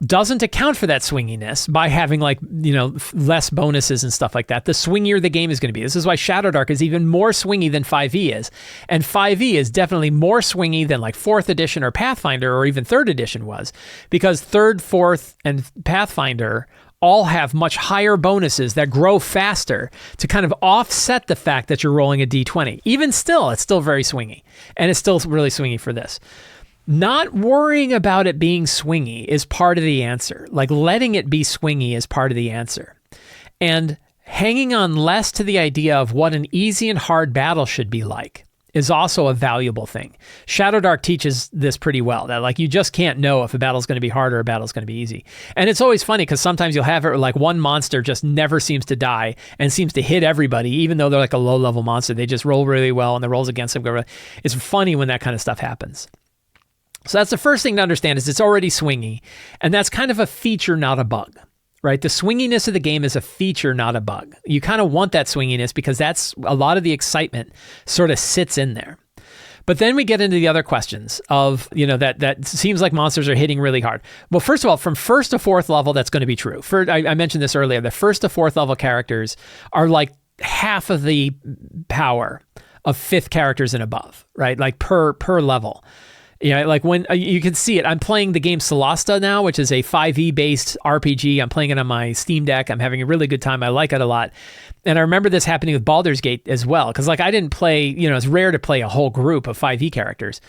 doesn't account for that swinginess by having less bonuses and stuff like that, the swingier the game is going to be. This is why Shadowdark is even more swingy than 5e is. And 5e is definitely more swingy than like 4th edition or Pathfinder or even 3rd edition was, because 3rd, 4th, and Pathfinder all have much higher bonuses that grow faster to kind of offset the fact that you're rolling a d20. Even still, it's still very swingy. And it's still really swingy for this. Not worrying about it being swingy is part of the answer. Like letting it be swingy is part of the answer. And hanging on less to the idea of what an easy and hard battle should be like is also a valuable thing. Shadowdark teaches this pretty well, that like you just can't know if a battle's going to be hard or a battle's going to be easy. And it's always funny because sometimes you'll have it like one monster just never seems to die and seems to hit everybody, even though they're like a low-level monster. They just roll really well and the rolls against them go really. It's funny when that kind of stuff happens. So that's the first thing to understand, is it's already swingy. And that's kind of a feature, not a bug, right? The swinginess of the game is a feature, not a bug. You kind of want that swinginess because that's a lot of the excitement sort of sits in there. But then we get into the other questions of, that seems like monsters are hitting really hard. Well, first of all, from 1st to 4th level, that's going to be true. I mentioned this earlier. The 1st to 4th level characters are like half of the power of 5th characters and above, right? Like per level. Yeah, like when you can see it. I'm playing the game Solasta now, which is a 5e based RPG. I'm playing it on my Steam Deck. I'm having a really good time. I like it a lot. And I remember this happening with Baldur's Gate as well, because like I didn't play, it's rare to play a whole group of 5e characters.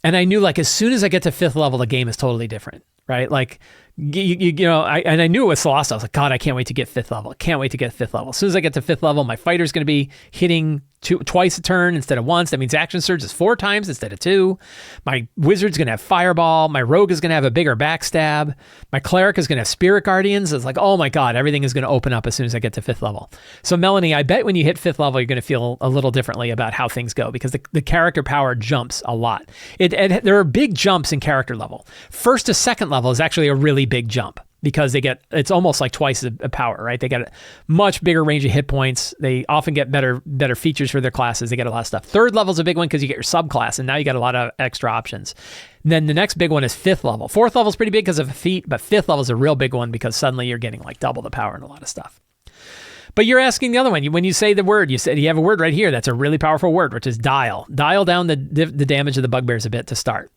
And I knew like as soon as I get to 5th level, the game is totally different, right? Like, I knew it was Solasta. I was like, God, I can't wait to get 5th level. Can't wait to get 5th level. As soon as I get to 5th level, my fighter's going to be hitting twice a turn instead of once. That means action surge is 4 times instead of 2. My wizard's going to have fireball. My rogue is going to have a bigger backstab. My cleric is going to have spirit guardians. It's like, oh my God, everything is going to open up as soon as I get to 5th level. So Melanie, I bet when you hit 5th level, you're going to feel a little differently about how things go, because the character power jumps a lot. There are big jumps in character level. 1st to 2nd level is actually a really big jump, because it's almost like twice the power, right? They get a much bigger range of hit points. They often get better features for their classes. They get a lot of stuff. 3rd level is a big one because you get your subclass, and now you got a lot of extra options. And then the next big one is 5th level. 4th level is pretty big because of a feat, but 5th level is a real big one because suddenly you're getting like double the power and a lot of stuff. But you're asking the other one. When you say the word, you have a word right here that's a really powerful word, which is dial. Dial down the damage of the bugbears a bit to start.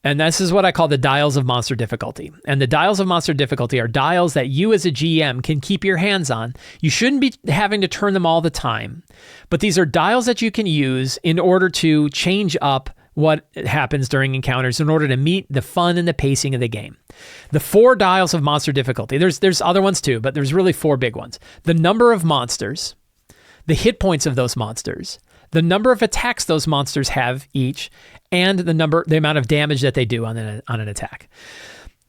And this is what I call the dials of monster difficulty. And the dials of monster difficulty are dials that you as a GM can keep your hands on. You shouldn't be having to turn them all the time. But these are dials that you can use in order to change up what happens during encounters in order to meet the fun and the pacing of the game. The 4 dials of monster difficulty, there's other ones too, but there's really 4 big ones. The number of monsters, the hit points of those monsters, the number of attacks those monsters have each, and the amount of damage that they do on an attack.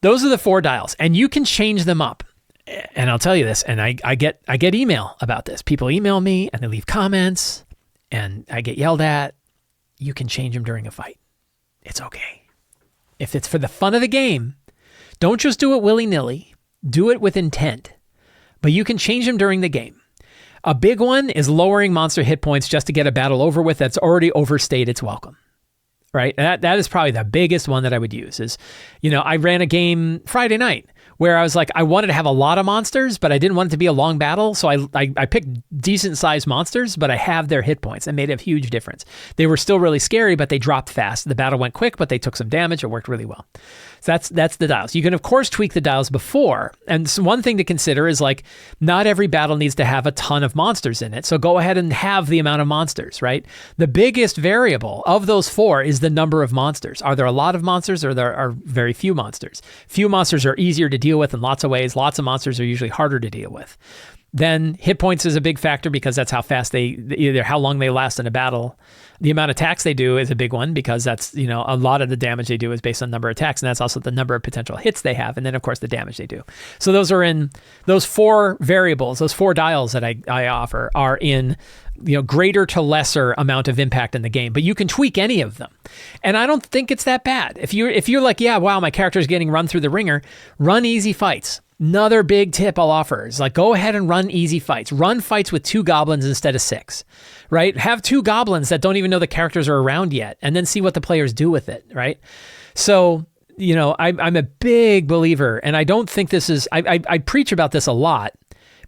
Those are the 4 dials, and you can change them up. And I'll tell you this, and I get email about this. People email me and they leave comments and I get yelled at. You can change them during a fight. It's okay. If it's for the fun of the game, don't just do it willy-nilly. Do it with intent. But you can change them during the game. A big one is lowering monster hit points just to get a battle over with that's already overstayed its welcome. Right? That is probably the biggest one that I would use is, I ran a game Friday night where I was like, I wanted to have a lot of monsters, but I didn't want it to be a long battle. So I picked decent sized monsters, but I have their hit points and made a huge difference. They were still really scary, but they dropped fast. The battle went quick, but they took some damage. It worked really well. So that's the dials. You can, of course, tweak the dials before. And so one thing to consider is like, not every battle needs to have a ton of monsters in it. So go ahead and have the amount of monsters, right? The biggest variable of those 4 is the number of monsters. Are there a lot of monsters or there are very few monsters? Few monsters are easier to deal with in lots of ways. Lots of monsters are usually harder to deal with. Then hit points is a big factor because that's how fast either how long they last in a battle. The amount of attacks they do is a big one because that's, a lot of the damage they do is based on number of attacks, and that's also the number of potential hits they have, and then of course the damage they do. So those are in those 4 variables, those 4 dials that I offer are in greater to lesser amount of impact in the game, but you can tweak any of them. And I don't think it's that bad. If you're like, yeah, wow, my character's getting run through the ringer, run easy fights. Another big tip I'll offer is like, go ahead and run easy fights. Run fights with 2 goblins instead of 6, right? Have 2 goblins that don't even know the characters are around yet, and then see what the players do with it, right? So, I'm a big believer, and I don't think this is, I preach about this a lot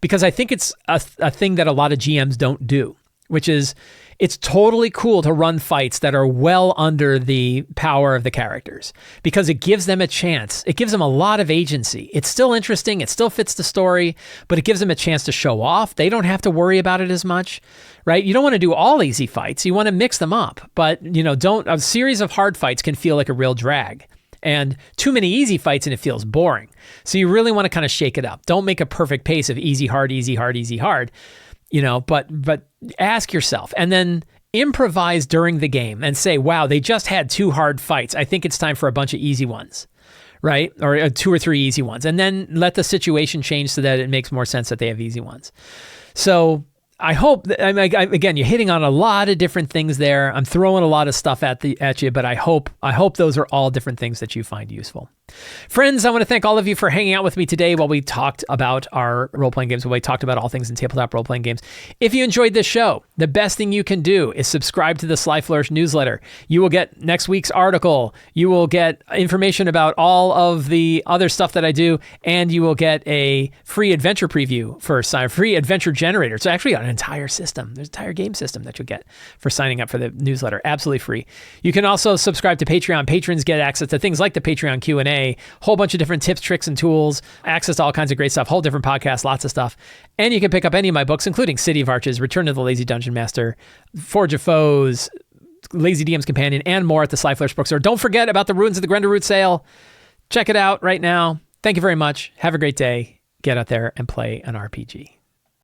because I think it's a thing that a lot of GMs don't do, which is it's totally cool to run fights that are well under the power of the characters because it gives them a chance. It gives them a lot of agency. It's still interesting. It still fits the story, but it gives them a chance to show off. They don't have to worry about it as much, right? You don't want to do all easy fights. You want to mix them up, but a series of hard fights can feel like a real drag. And too many easy fights and it feels boring. So you really want to kind of shake it up. Don't make a perfect pace of easy, hard, easy, hard, easy, hard. But ask yourself and then improvise during the game and say, wow, they just had 2 hard fights. I think it's time for a bunch of easy ones, right? Or 2 or 3 easy ones. And then let the situation change so that it makes more sense that they have easy ones. So I hope that, again, you're hitting on a lot of different things there. I'm throwing a lot of stuff at you, but I hope those are all different things that you find useful. Friends, I want to thank all of you for hanging out with me today while we talked about our role-playing games, while we talked about all things in tabletop role-playing games. If you enjoyed this show, the best thing you can do is subscribe to the Sly Flourish newsletter. You will get next week's article. You will get information about all of the other stuff that I do, and you will get a free adventure preview for a free adventure generator. It's actually an entire system. There's an entire game system that you'll get for signing up for the newsletter. Absolutely free. You can also subscribe to Patreon. Patrons get access to things like the Patreon Q&A, whole bunch of different tips, tricks, and tools, access to all kinds of great stuff, whole different podcasts, lots of stuff. And you can pick up any of my books, including City of Arches, Return to the Lazy Dungeon Master, Forge of Foes, Lazy DM's Companion, and more at the Sly Flourish Bookstore. Don't forget about the Ruins of the Grendleroot sale. Check it out right now. Thank you very much. Have a great day. Get out there and play an RPG.